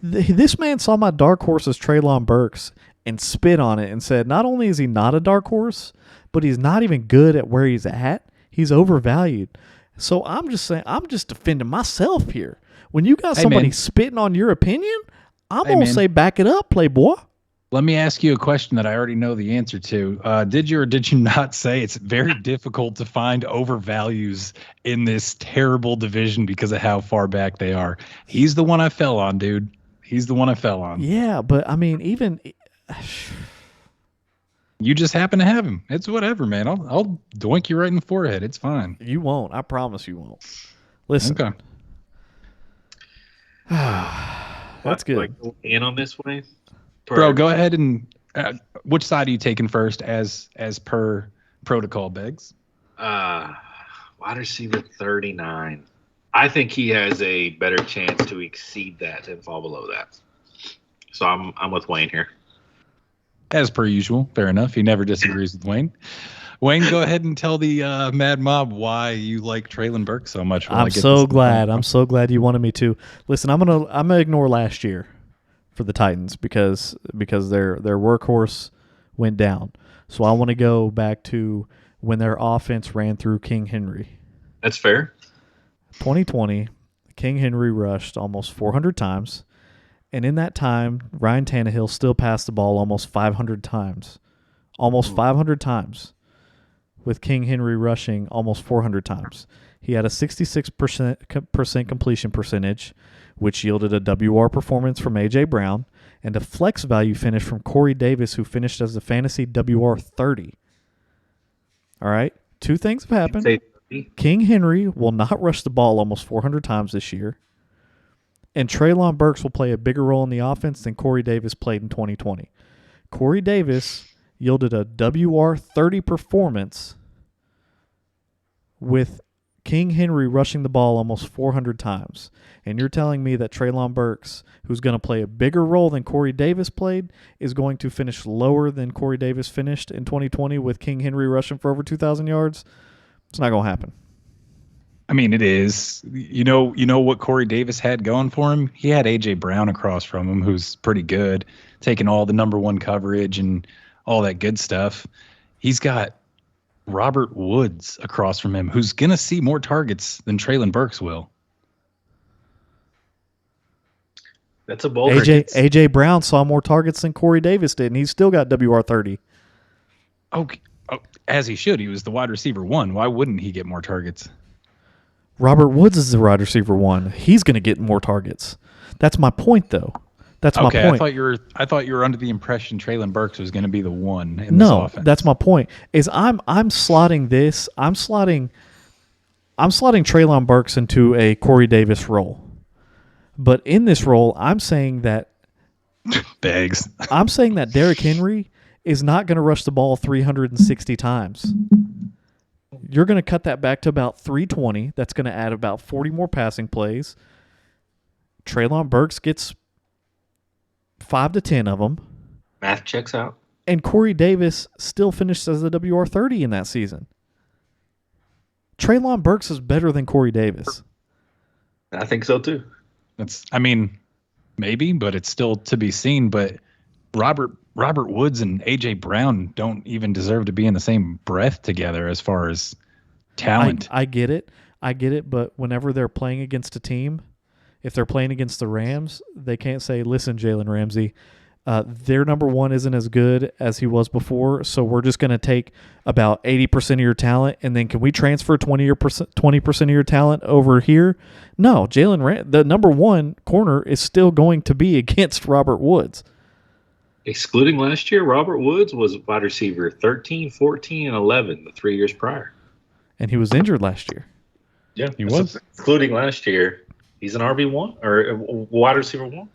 this man saw my dark horse as Treylon Burks and spit on it and said, not only is he not a dark horse, but he's not even good at where he's at. He's overvalued. So I'm just saying, I'm just defending myself here. When you got somebody spitting on your opinion, I'm going to say back it up, Playboy. Let me ask you a question that I already know the answer to. Did you or did you not say it's very difficult to find overvalues in this terrible division because of how far back they are? He's the one I fell on, dude. He's the one I fell on. Yeah, but I mean, even... You just happen to have him. It's whatever, man. I'll doink you right in the forehead. It's fine. You won't. I promise you won't. Listen. Okay. That's good. Like go in on this way, Bro, go ahead and which side are you taking first as per protocol, Beggs? Wide receiver 39. I think he has a better chance to exceed that than fall below that. So I'm with Wayne here. As per usual. Fair enough. He never disagrees with Wayne. Wayne, go ahead and tell the Mad Mob why you like Treylon Burks so much. I'm so glad. I'm so glad you wanted me to. Listen, I'm gonna ignore last year for the Titans because their workhorse went down. So I want to go back to when their offense ran through King Henry. That's fair. 2020, King Henry rushed almost 400 times, and in that time, Ryan Tannehill still passed the ball almost 500 times. Almost 500 times, with King Henry rushing almost 400 times. He had a 66% completion percentage, which yielded a WR performance from A.J. Brown, and a flex value finish from Corey Davis, who finished as the fantasy WR 30. All right? Two things have happened. King Henry will not rush the ball almost 400 times this year, and Treylon Burks will play a bigger role in the offense than Corey Davis played in 2020. Corey Davis yielded a WR 30 performance with King Henry rushing the ball almost 400 times. And you're telling me that Treylon Burks, who's going to play a bigger role than Corey Davis played, is going to finish lower than Corey Davis finished in 2020 with King Henry rushing for over 2,000 yards? It's not going to happen. I mean, it is. You know what Corey Davis had going for him? He had A.J. Brown across from him, who's pretty good, taking all the number one coverage and all that good stuff. He's got Robert Woods across from him, who's going to see more targets than Treylon Burks will. That's a bold. A.J. Brown saw more targets than Corey Davis did, and he's still got WR 30. Okay. Oh, as he should. He was the wide receiver 1. Why wouldn't he get more targets? Robert Woods is the wide receiver 1. He's going to get more targets. That's my point, though. That's my point. I thought you were under the impression Treylon Burks was going to be the one in this offense. No, that's my point. Is I'm slotting this. I'm slotting Treylon Burks into a Corey Davis role. But in this role, I'm saying that Bags. I'm saying that Derrick Henry is not going to rush the ball 360 times. You're going to cut that back to about 320. That's going to add about 40 more passing plays. Treylon Burks gets 5 to 10 of them. Math checks out. And Corey Davis still finished as the WR 30 in that season. Treylon Burks is better than Corey Davis. I think so too. Maybe, but it's still to be seen. But Robert Woods and A.J. Brown don't even deserve to be in the same breath together as far as talent. I get it. But whenever they're playing against a team, if they're playing against the Rams, they can't say, listen, Jalen Ramsey, their number one isn't as good as he was before, so we're just going to take about 80% of your talent, and then can we transfer 20% of your talent over here? No, the number one corner is still going to be against Robert Woods. Excluding last year, Robert Woods was wide receiver 13, 14, and 11 the 3 years prior. And he was injured last year. Yeah, he was. Excluding last year, he's an RB1 or a wide receiver 1.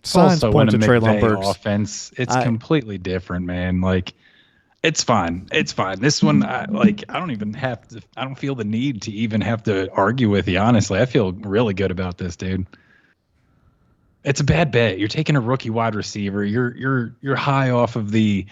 Signs point to Treylon Burks. Offense, it's completely different, man. Like, it's fine. It's fine. This one, I don't feel the need to even have to argue with you. Honestly, I feel really good about this, dude. It's a bad bet. You're taking a rookie wide receiver. You're high off of the,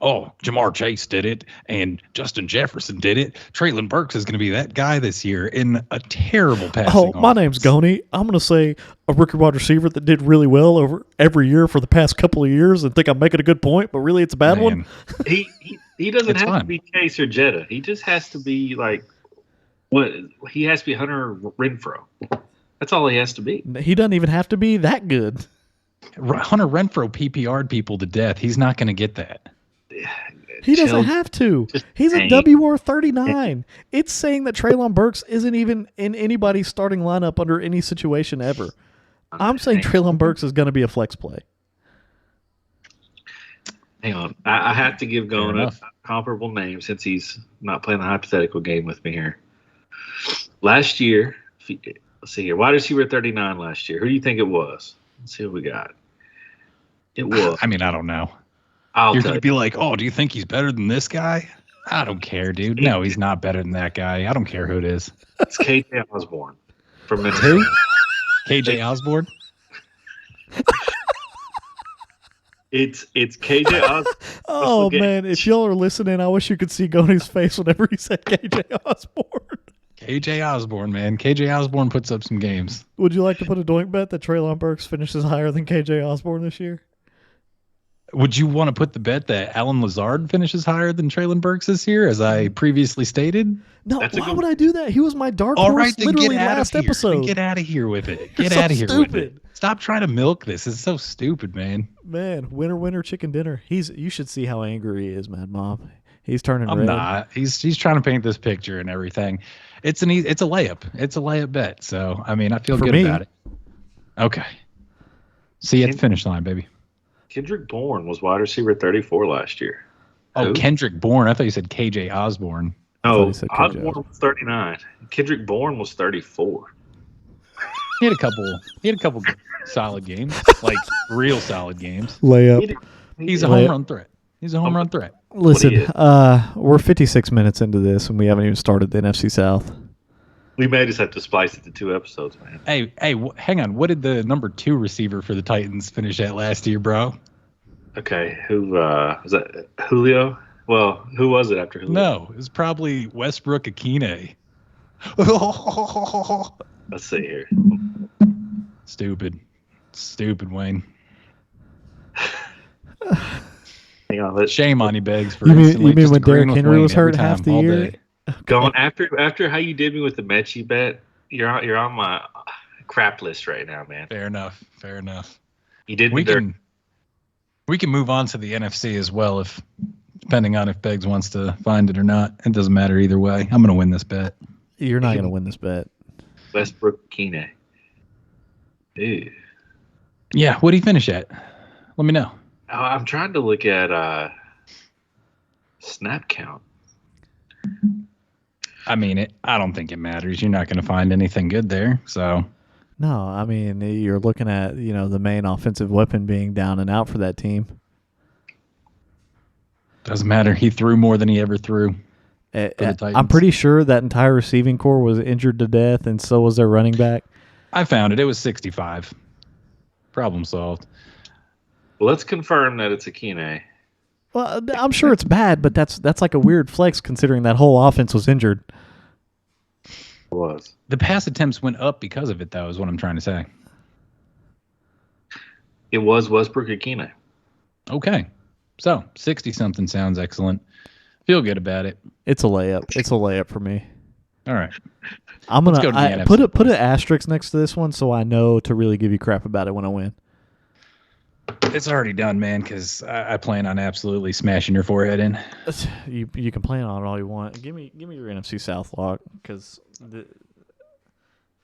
Jamar Chase did it and Justin Jefferson did it. Treylon Burks is going to be that guy this year in a terrible passing my name's Goni. I'm going to say a rookie wide receiver that did really well over every year for the past couple of years and think I'm making a good point, but really it's a bad one. He doesn't have to be Chase or Jetta. He just has to be he has to be Hunter Renfrow. That's all he has to be. He doesn't even have to be that good. Hunter Renfrow PPR'd people to death. He's not going to get that. He doesn't have to. He's a WR 39. It's saying that Treylon Burks isn't even in anybody's starting lineup under any situation ever. I'm saying Treylon Burks is going to be a flex play. Hang on. I have to give Goni a comparable name since he's not playing the hypothetical game with me here. Last year, Let's see here. Wide receiver 39 last year. Who do you think it was? Let's see what we got. It was. I mean, I don't know. You're going to be like, oh, do you think he's better than this guy? I don't care, dude. No, he's not better than that guy. I don't care who it is. It's KJ Osborne from Minnesota. Who? KJ Osborne? It's KJ Osborne. Oh, man. If y'all are listening, I wish you could see Goni's face whenever he said KJ Osborne. KJ Osborne, man. KJ Osborne puts up some games. Would you like to put a doink bet that Treylon Burks finishes higher than KJ Osborne this year? Would you want to put the bet that Alan Lazard finishes higher than Treylon Burks this year, as I previously stated? No, why would I do that? He was my dark horse. All right, then literally get out last of here. episode. Then get out of here with it. Get so out of here stupid. with it. Stop trying to milk this. It's so stupid, man. Man, winner, chicken dinner. You should see how angry he is, Mad Mom. He's turning red. I'm not. He's trying to paint this picture and everything. It's a layup. It's a layup bet. So I mean, I feel good about it. Okay. See you at the finish line, baby. Kendrick Bourne was wide receiver 34 last year. Oh, Who? Kendrick Bourne. I thought you said KJ Osborne. No, Osborne was 39. Kendrick Bourne was 34. He had a couple solid games, like real solid games. Layup. He's a home run threat. He's a home run threat. Listen, we're 56 minutes into this, and we haven't even started the NFC South. We may just have to splice it to 2 episodes, man. Hey, hang on. What did the number 2 receiver for the Titans finish at last year, bro? Okay, who was that? Julio? Well, who was it after Julio? No, it was probably Westbrook Akine. Let's see here. Stupid, Wayne. Hang on. Shame on you, Beggs. For you mean instantly when just agreeing Derrick with Henry Wayne was hurt every half time, the all year? day. Going after how you did me with the Mechie bet, you're on my crap list right now, man. Fair enough. You did. We can move on to the NFC as well, if depending on if Beggs wants to find it or not. It doesn't matter either way. I'm going to win this bet. You're not going to win this bet. Westbrook Akine. Ew. Yeah, what did he finish at? Let me know. I'm trying to look at snap count. I mean, I don't think it matters. You're not going to find anything good there. So, no, I mean, you're looking at the main offensive weapon being down and out for that team. Doesn't matter. He threw more than he ever threw. I'm pretty sure that entire receiving core was injured to death, and so was their running back. I found it. It was 65. Problem solved. Well, let's confirm that it's Akine. Well, I'm sure it's bad, but that's like a weird flex considering that whole offense was injured. It was. The pass attempts went up because of it, though, is what I'm trying to say. It was Westbrook Akine. Okay. So, 60-something sounds excellent. Feel good about it. It's a layup. It's a layup for me. All right. I'm going to put an asterisk next to this one so I know to really give you crap about it when I win. It's already done, man, because I plan on absolutely smashing your forehead in. You can plan on it all you want. Give me your NFC South lock, because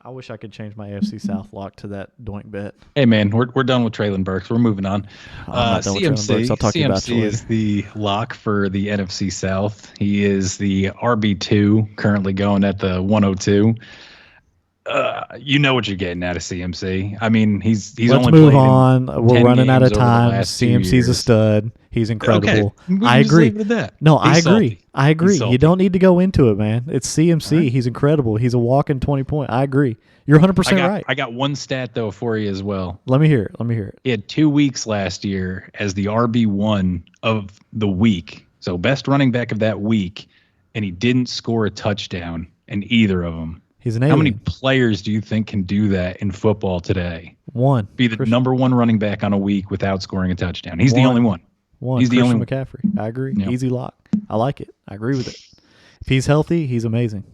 I wish I could change my AFC South lock to that doink bet. Hey, man, we're done with Treylon Burks. We're moving on. I'm not done with Treylon Burks. I'll talk to you about it later. is the lock for the NFC South. He is the RB2, currently going at the 102. You know what you're getting out of CMC. I mean, he's Let's only move played on. We're running out of time. CMC's CMC's a stud. He's incredible. Okay. I agree. No, I He's agree. salty. I agree. He's You don't need to go into it, man. It's CMC. Right. He's incredible. He's a walking 20-point. I agree. You're 100% right. I got one stat, though, for you as well. Let me hear it. He had 2 weeks last year as the RB1 of the week. So best running back of that week, and he didn't score a touchdown in either of them. He's an alien. How many players do you think can do that in football today? One. Be the number one running back on a week without scoring a touchdown. He's the only one. He's the only one. McCaffrey. I agree. Yep. Easy lock. I like it. I agree with it. If he's healthy, he's amazing.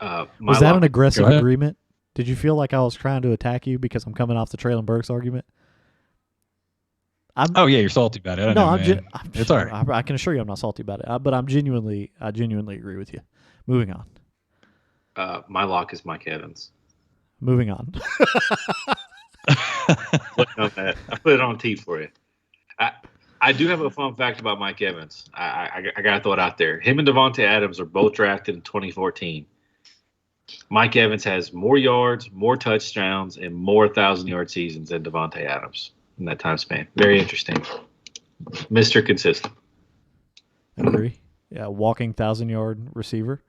Was that an aggressive agreement? Did you feel like I was trying to attack you because I'm coming off the Treylon Burks argument? You're salty about it. It's all right. I can assure you I'm not salty about it. But I genuinely agree with you. Moving on. My lock is Mike Evans. Moving on. Look on that. I put it on T for you. I do have a fun fact about Mike Evans. I got to throw it out there. Him and Devontae Adams are both drafted in 2014. Mike Evans has more yards, more touchdowns, and more 1,000-yard seasons than Devontae Adams in that time span. Very interesting. Mr. Consistent. Agree. Yeah, walking 1,000-yard receiver.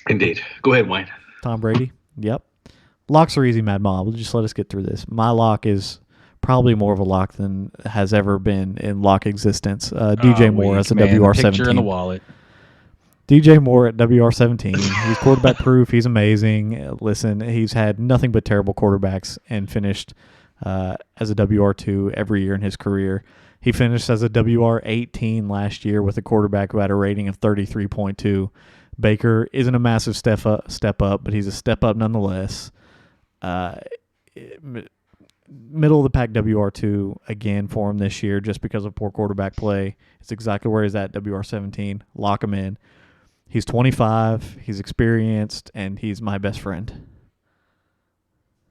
Indeed. Go ahead, Wayne. Tom Brady. Yep. Locks are easy, Mad Mob. Just let us get through this. My lock is probably more of a lock than has ever been in lock existence. DJ Moore as a WR17. Picture in the wallet. DJ Moore at WR17. He's quarterback proof. He's amazing. Listen, he's had nothing but terrible quarterbacks and finished as a WR2 every year in his career. He finished as a WR18 last year with a quarterback who had a rating of 33.2. Baker isn't a massive step up, but he's a step up nonetheless. Middle of the pack WR2 again for him this year just because of poor quarterback play. It's exactly where he's at, WR17. Lock him in. He's 25, he's experienced, and he's my best friend.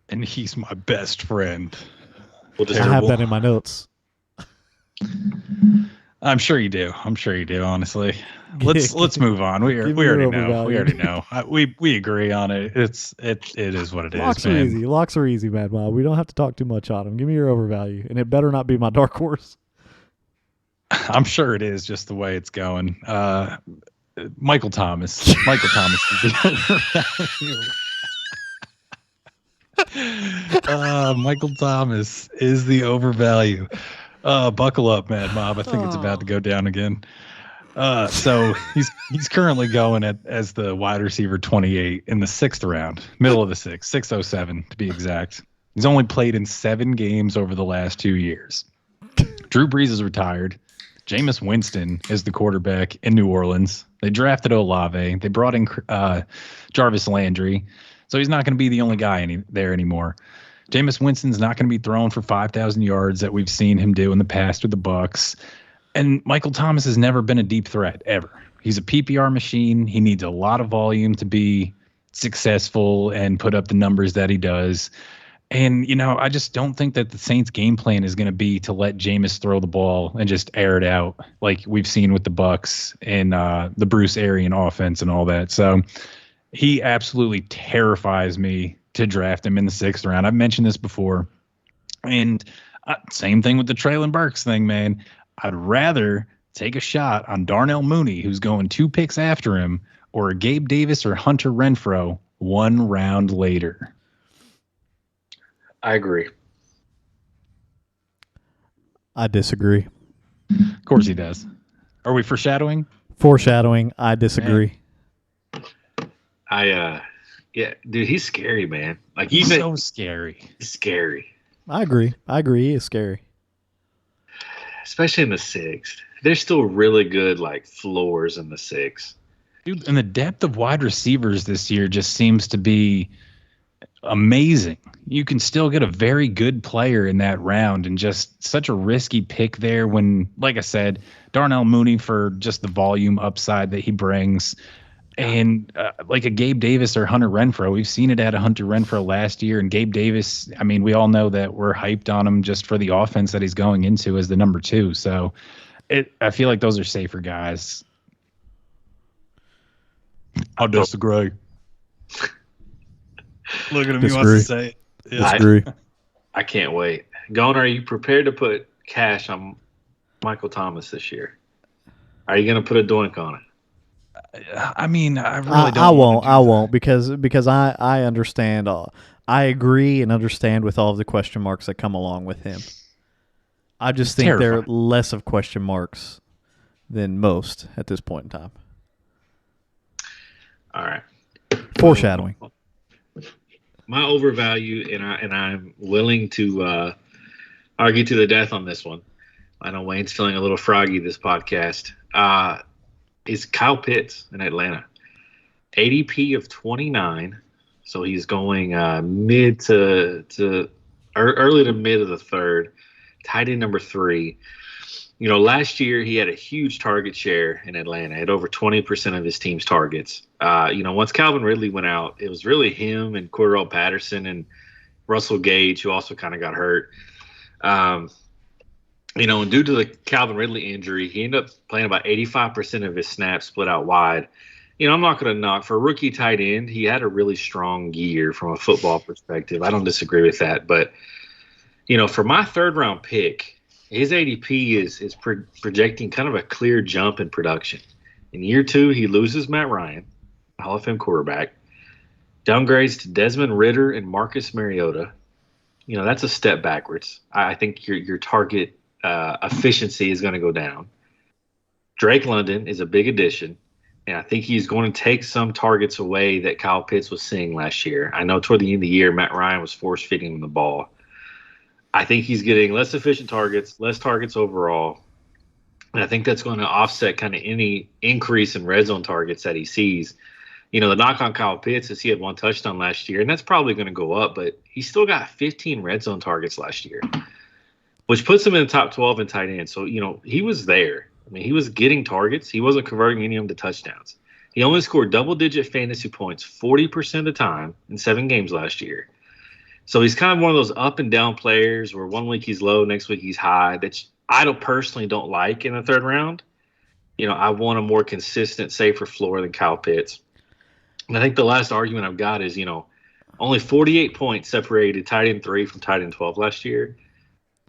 And he's my best friend. I have that in my notes. I'm sure you do. Honestly, let's move on. We already know. We agree on it. It is what it Locks is. Man. Are easy. Locks are easy, Mad Mob. We don't have to talk too much on them. Give me your overvalue, and it better not be my dark horse. I'm sure it is just the way it's going. Michael Thomas. Michael Thomas is the overvalue. Michael Thomas is the overvalue. Buckle up, Mad Mob. I think it's about to go down again. So he's currently going as the wide receiver 28 in the 6th round, middle of the 6th, 607 to be exact. He's only played in 7 games over the last 2 years. Drew Brees is retired. Jameis Winston is the quarterback in New Orleans. They drafted Olave. They brought in Jarvis Landry. So he's not going to be the only guy there anymore. Jameis Winston's not going to be throwing for 5,000 yards that we've seen him do in the past with the Bucs. And Michael Thomas has never been a deep threat, ever. He's a PPR machine. He needs a lot of volume to be successful and put up the numbers that he does. And, I just don't think that the Saints' game plan is going to be to let Jameis throw the ball and just air it out like we've seen with the Bucs and the Bruce Arian offense and all that. So he absolutely terrifies me to draft him in the 6th round. I've mentioned this before. And same thing with the Traylon Burks thing, man. I'd rather take a shot on Darnell Mooney, who's going 2 picks after him, or a Gabe Davis or Hunter Renfrow 1 round later. I agree. I disagree. Of course he does. Are we foreshadowing? Foreshadowing. I disagree. Yeah, dude, he's scary, man. Like he's so scary. Scary. I agree. He is scary. Especially in the 6th. There's still really good floors in the 6th. Dude, and the depth of wide receivers this year just seems to be amazing. You can still get a very good player in that round, and just such a risky pick there when, like I said, Darnell Mooney for just the volume upside that he brings. And like a Gabe Davis or Hunter Renfrow, we've seen it at a Hunter Renfrow last year. And Gabe Davis, I mean, we all know that we're hyped on him just for the offense that he's going into as the number 2. So I feel like those are safer guys. I'll disagree. Look at him. He wants to say it. Yeah. Disagree. I can't wait. Goni, are you prepared to put cash on Michael Thomas this year? Are you going to put a doink on it? I mean, I really don't. I won't because I understand. I agree and understand with all of the question marks that come along with him. I just think there are less of question marks than most at this point in time. All right. Foreshadowing. My overvalue, and I'm willing to argue to the death on this one. I know Wayne's feeling a little froggy this podcast. Is Kyle Pitts in Atlanta. ADP of 29, so he's going mid to early to mid of the 3rd, tight end number 3. Last year he had a huge target share in Atlanta, had over 20% of his team's targets. Once Calvin Ridley went out, it was really him and Cordell Patterson and Russell Gage, who also kind of got hurt. And due to the Calvin Ridley injury, he ended up playing about 85% of his snaps split out wide. I'm not going to knock for a rookie tight end. He had a really strong year from a football perspective. I don't disagree with that. But, for my third round pick, his ADP is projecting kind of a clear jump in production. In year 2, he loses Matt Ryan, Hall of Fame quarterback, downgrades to Desmond Ridder and Marcus Mariota. That's a step backwards. I think your target efficiency is going to go down. Drake London is a big addition, and I think he's going to take some targets away that Kyle Pitts was seeing last year. I know toward the end of the year, Matt Ryan was force-feeding him the ball. I think he's getting less efficient targets, less targets overall, and I think that's going to offset kind of any increase in red zone targets that he sees. The knock on Kyle Pitts is he had 1 touchdown last year, and that's probably going to go up, but he still got 15 red zone targets last year, which puts him in the top 12 in tight end. So, he was there. I mean, he was getting targets. He wasn't converting any of them to touchdowns. He only scored double-digit fantasy points 40% of the time in 7 games last year. So he's kind of one of those up and down players where one week he's low, next week he's high, that I personally don't like in the third round. I want a more consistent, safer floor than Kyle Pitts. And I think the last argument I've got is, only 48 points separated tight end 3 from tight end 12 last year.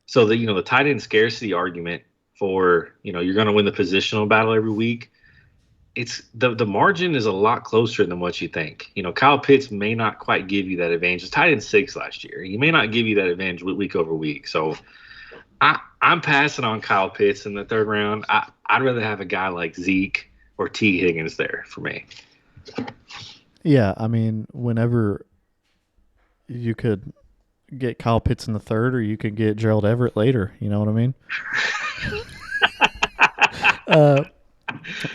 So the tight end scarcity argument for, you're going to win the positional battle every week, it's the margin is a lot closer than what you think. Kyle Pitts may not quite give you that advantage. It's tight end 6 last year. He may not give you that advantage week over week. So I'm passing on Kyle Pitts in the third round. I'd rather have a guy like Zeke or T. Higgins there for me. Yeah, I mean, whenever you could get Kyle Pitts in the third, or you could get Gerald Everett later. You know what I mean?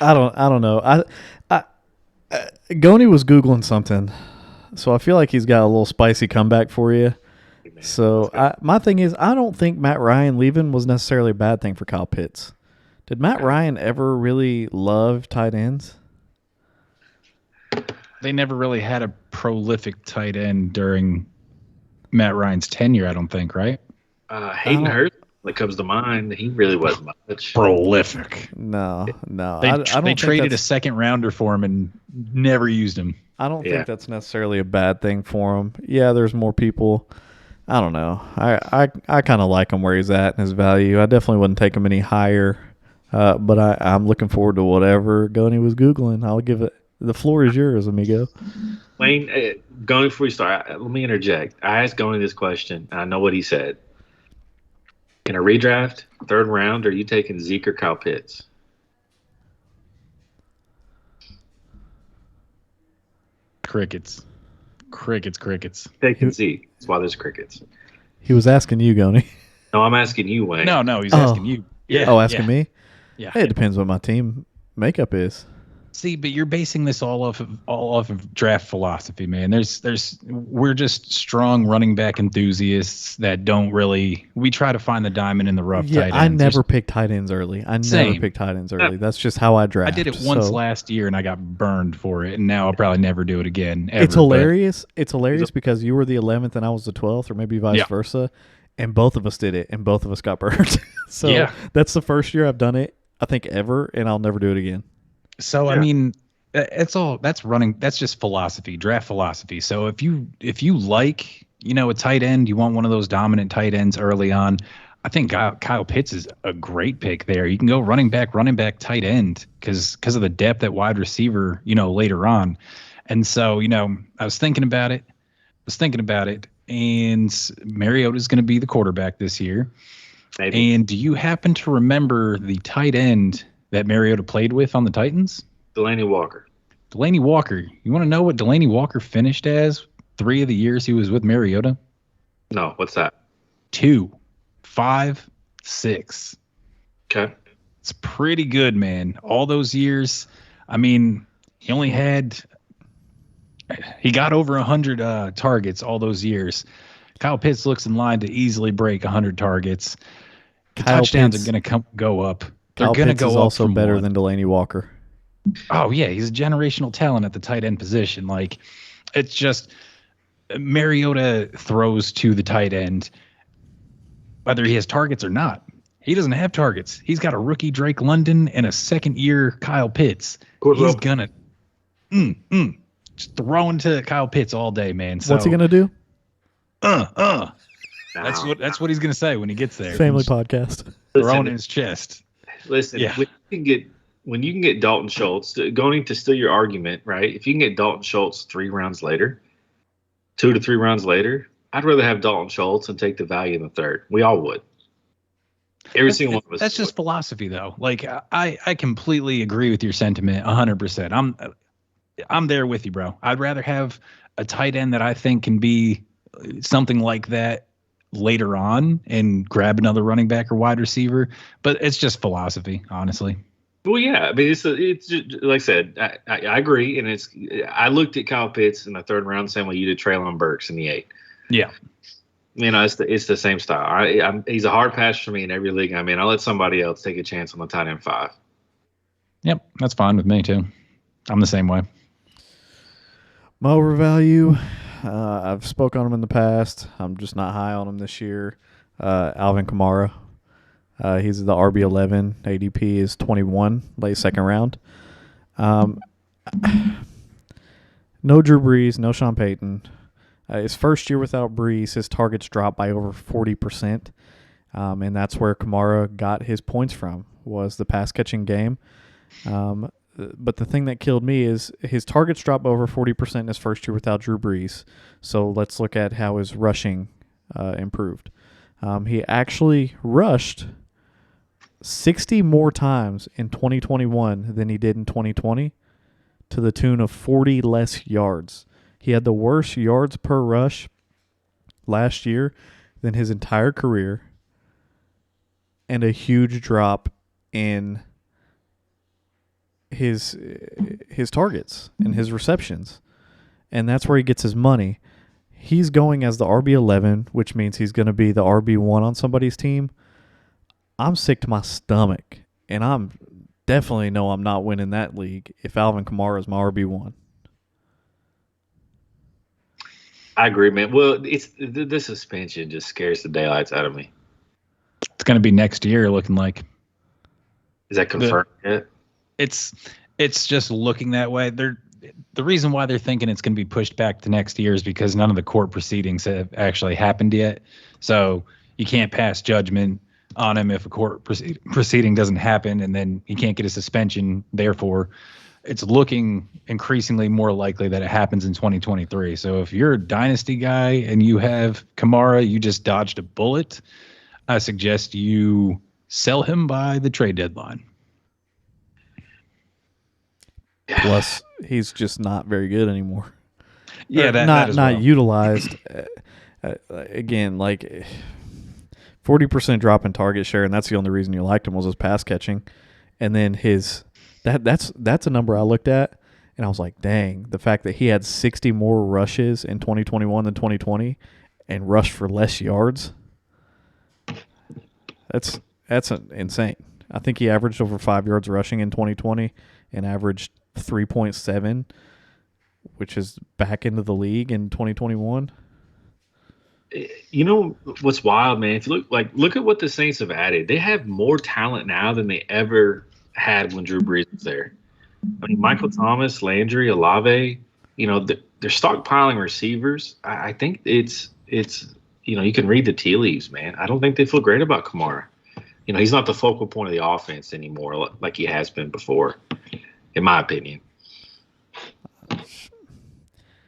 I don't know. Goni was Googling something, so I feel like he's got a little spicy comeback for you. So my thing is, I don't think Matt Ryan leaving was necessarily a bad thing for Kyle Pitts. Did Matt Ryan ever really love tight ends? They never really had a prolific tight end during Matt Ryan's tenure, I don't think, right? Hayden Hurst, that comes to mind. He really wasn't much. Prolific. No. They traded a second rounder for him and never used him. I don't think that's necessarily a bad thing for him. Yeah, there's more people. I don't know. I kind of like him where he's at and his value. I definitely wouldn't take him any higher, but I'm looking forward to whatever Goni was Googling. I'll give it. The floor is yours, amigo. Wayne, Goni, before we start, let me interject. I asked Goni this question, and I know what he said. In a redraft, third round, are you taking Zeke or Kyle Pitts? Crickets. Taking Zeke. That's why there's crickets. He was asking you, Goni. No, I'm asking you, Wayne. No, he's asking you. Yeah. Oh, asking me? Yeah. Hey, it depends what my team makeup is. See, but you're basing this all off of draft philosophy, man. We're just strong running back enthusiasts that don't really. We try to find the diamond in the rough. Yeah, tight ends. I never pick tight ends early. That's just how I draft. I did it once last year and I got burned for it, and now I'll probably never do it again. Ever, it's hilarious. It's hilarious because you were the 11th and I was the 12th, or maybe vice versa, and both of us did it, and both of us got burned. So that's the first year I've done it, I think, ever, and I'll never do it again. So, I mean, that's just philosophy, draft philosophy. So if you like, a tight end, you want one of those dominant tight ends early on, I think Kyle Pitts is a great pick there. You can go running back, tight end because of the depth at wide receiver, later on. And so, I was thinking about it, and Mariota's going to be the quarterback this year. Maybe. And do you happen to remember the tight end that Mariota played with on the Titans? Delaney Walker. You want to know what Delaney Walker finished as 3 of the years he was with Mariota? No, what's that? 2, 5, 6. Okay. It's pretty good, man. All those years. I mean, he got over 100 targets all those years. Kyle Pitts looks in line to easily break 100 targets. The touchdowns are going to go up. Kyle Pitts is also better than Delaney Walker. Oh, yeah. He's a generational talent at the tight end position. Like, it's just Mariota throws to the tight end, whether he has targets or not. He doesn't have targets. He's got a rookie Drake London and a second-year Kyle Pitts. Just throwing to Kyle Pitts all day, man. So, What's he gonna do? That's what he's gonna say when he gets there. Family podcast. Throwing in his chest. Listen, Yeah. when you can get Dalton Schultz, going to steal your argument, right? If you can get Dalton Schultz 3 rounds later, 2 to 3 rounds later, I'd rather have Dalton Schultz and take the value in the third. We all would. Every single one of us. That's just philosophy, though. Like I completely agree with your sentiment, 100%. I'm there with you, bro. I'd rather have a tight end that I think can be something like that later on and grab another running back or wide receiver. But it's just philosophy, honestly. Well, yeah. I mean, it's just, like I said, I agree. And I looked at Kyle Pitts in the third round the same way you did Treylon Burks in the 8th. Yeah. You know, it's the same style. He's a hard pass for me in every league I'm in. I'll let somebody else take a chance on the tight end 5. Yep, that's fine with me too. I'm the same way. My overvalue, I've spoken on him in the past. I'm just not high on him this year. Alvin Kamara. He's the RB11. ADP is 21, late second round. No Drew Brees, no Sean Payton. His first year without Brees, his targets dropped by over 40%. And that's where Kamara got his points from, was the pass-catching game. But the thing that killed me is his targets dropped over 40% in his first year without Drew Brees. So let's look at how his rushing improved. He actually rushed 60 more times in 2021 than he did in 2020, to the tune of 40 less yards. He had the worst yards per rush last year than his entire career, and a huge drop in his targets and his receptions. And that's where he gets his money. He's going as the RB11, which means he's going to be the RB1 on somebody's team. I'm sick to my stomach, and I'm definitely know I'm not winning that league if Alvin Kamara is my RB1. I agree, man. Well, the suspension just scares the daylights out of me. It's going to be next year, looking like. Is that confirmed yet? It's just looking that way. The reason why they're thinking it's going to be pushed back to next year is because none of the court proceedings have actually happened yet. So you can't pass judgment on him if a court proceeding doesn't happen, and then he can't get a suspension. Therefore, it's looking increasingly more likely that it happens in 2023. So if you're a dynasty guy and you have Kamara, you just dodged a bullet. I suggest you sell him by the trade deadline. Plus, he's just not very good anymore. Yeah, not utilized. Again, like 40% drop in target share, and that's the only reason you liked him was his pass catching. And then that's a number I looked at, and I was like, dang, the fact that he had 60 more rushes in 2021 than 2020 and rushed for less yards. That's insane. I think he averaged over 5 yards rushing in 2020 and averaged 3.7, which is back into the league in 2021. You know what's wild, man? If you look at what the Saints have added. They have more talent now than they ever had when Drew Brees was there. I mean, Michael Thomas, Landry, Olave, you know, they're stockpiling receivers. I think it's you know, you can read the tea leaves, man. I don't think they feel great about Kamara. You know, he's not the focal point of the offense anymore like he has been before, in my opinion.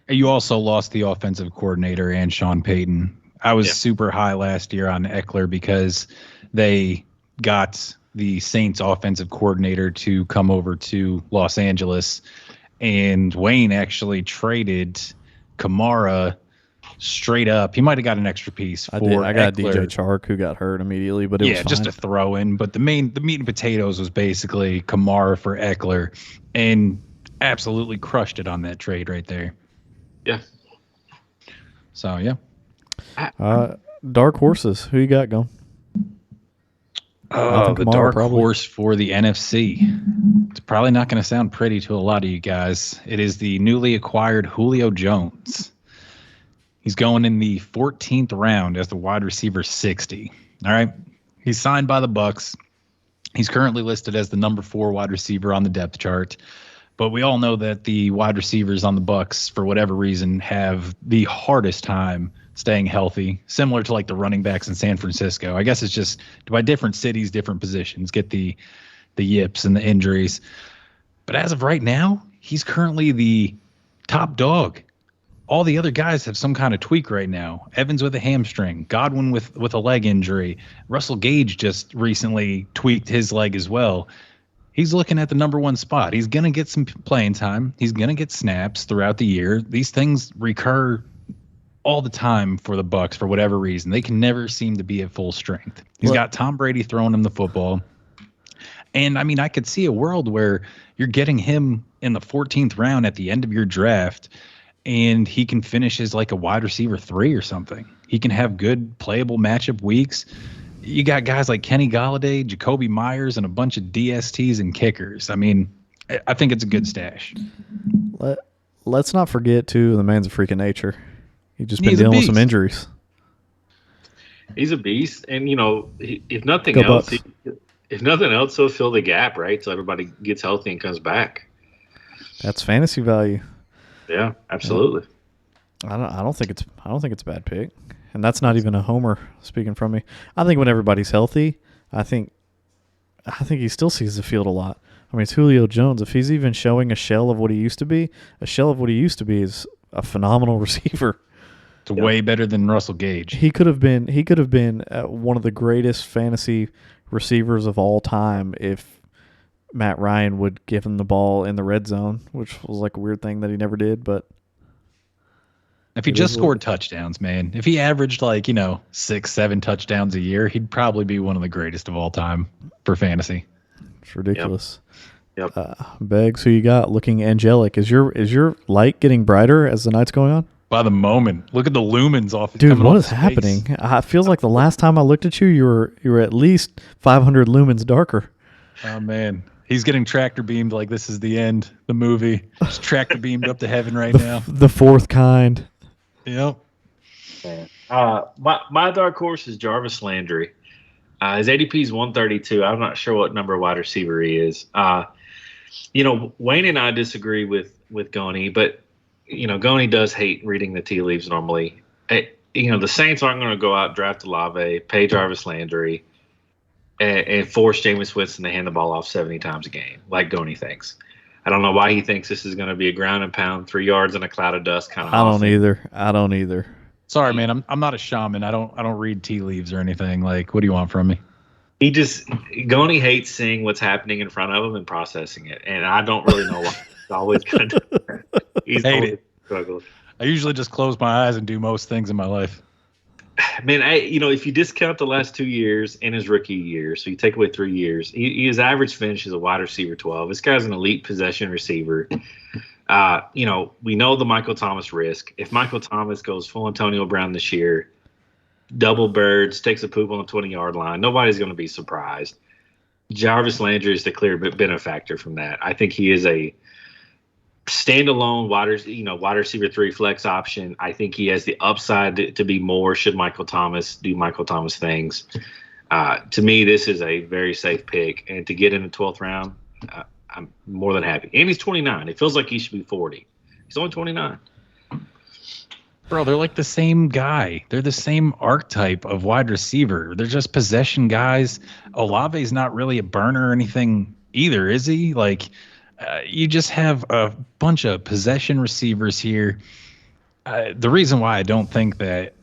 You also lost the offensive coordinator and Sean Payton. I was super high last year on Eckler because they got the Saints offensive coordinator to come over to Los Angeles, and Wayne actually traded Kamara straight up. He might have got an extra piece for Eckler. I got DJ Chark, who got hurt immediately, but it was fine. Just a throw in. But the meat and potatoes was basically Kamara for Eckler, and absolutely crushed it on that trade right there. Yeah. So yeah. Dark horses. Who you got going? Oh, the dark horse for the NFC. It's probably not going to sound pretty to a lot of you guys. It is the newly acquired Julio Jones. He's going in the 14th round as the wide receiver 60. All right. He's signed by the Bucks. He's currently listed as the number 4 wide receiver on the depth chart. But we all know that the wide receivers on the Bucks, for whatever reason, have the hardest time staying healthy, similar to like the running backs in San Francisco. I guess it's just by different cities, different positions, get the yips and the injuries. But as of right now, he's currently the top dog. All the other guys have some kind of tweak right now. Evans with a hamstring, Godwin with a leg injury. Russell Gage just recently tweaked his leg as well. He's looking at the number one spot. He's going to get some playing time. He's going to get snaps throughout the year. These things recur all the time for the Bucks for whatever reason. They can never seem to be at full strength. He's got Tom Brady throwing him the football. And, I mean, I could see a world where you're getting him in the 14th round at the end of your draft, and he can finish as like a wide receiver 3 or something. He can have good playable matchup weeks. You got guys like Kenny Golladay, Jacoby Myers, and a bunch of DSTs and kickers. I mean, I think it's a good stash. Let's not forget, too, the man's a freak of nature. He's just been dealing with some injuries. He's a beast. And, you know, if nothing else, he'll fill the gap, right? So everybody gets healthy and comes back. That's fantasy value. Yeah, absolutely. Yeah. I don't think it's a bad pick. And that's not even a homer speaking from me. I think when everybody's healthy, I think he still sees the field a lot. I mean, it's Julio Jones. If he's even showing a shell of what he used to be is a phenomenal receiver. It's way better than Russell Gage. He could have been one of the greatest fantasy receivers of all time if Matt Ryan would give him the ball in the red zone, which was like a weird thing that he never did, but if he just scored touchdowns, man, if he averaged 6-7 touchdowns a year, he'd probably be one of the greatest of all time for fantasy. It's ridiculous. Yep. Beggs, who you got looking angelic? Is your light getting brighter as the night's going on? By the moment, look at the lumens off. Dude, what is happening? It feels like the last time I looked at you, you were at least 500 lumens darker. Oh man, he's getting tractor beamed like this is the end. The movie, he's tractor beamed up to heaven right now. The fourth kind. Yep. My dark horse is Jarvis Landry. His ADP is 132. I'm not sure what number wide receiver he is. Wayne and I disagree with Goni, but Goni does hate reading the tea leaves normally. The Saints aren't going to go out and draft Olave, pay Jarvis Landry, and force Jameis Winston to hand the ball off 70 times a game, like Goni thinks. I don't know why he thinks this is going to be a ground and pound, 3 yards in a cloud of dust kind of. I don't either. Sorry, man. I'm not a shaman. I don't read tea leaves or anything. Like, what do you want from me? Goni hates seeing what's happening in front of him and processing it, and I don't really know why. He's always going to do that. He's always struggling. I usually just close my eyes and do most things in my life. Man, if you discount the last 2 years and his rookie year, so you take away 3 years, his average finish is a wide receiver 12. This guy's an elite possession receiver. We know the Michael Thomas risk. If Michael Thomas goes full Antonio Brown this year, double birds, takes a poop on the 20-yard line, nobody's going to be surprised. Jarvis Landry is the clear benefactor from that. I think he is a standalone wide receiver 3 flex option. I think he has the upside to be more should Michael Thomas do Michael Thomas things. To me, this is a very safe pick, and to get in the 12th round, I'm more than happy. And he's 29. It feels like he should be 40. He's only 29. Bro, they're like the same guy. They're the same archetype of wide receiver. They're just possession guys. Olave's not really a burner or anything either, is he? You just have a bunch of possession receivers here. The reason why I don't think that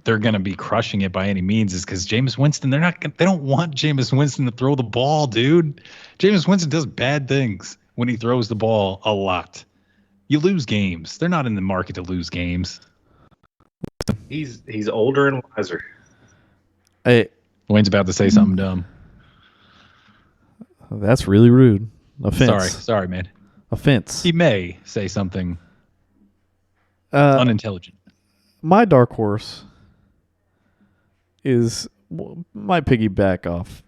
they're going to be crushing it by any means is because Jameis Winston, they don't want Jameis Winston to throw the ball, dude. Jameis Winston does bad things when he throws the ball a lot. You lose games. They're not in the market to lose games. He's older and wiser. Hey, Wayne's about to say something dumb. That's really rude. Offense. Sorry, man. Offense. He may say something unintelligent. My dark horse might piggyback off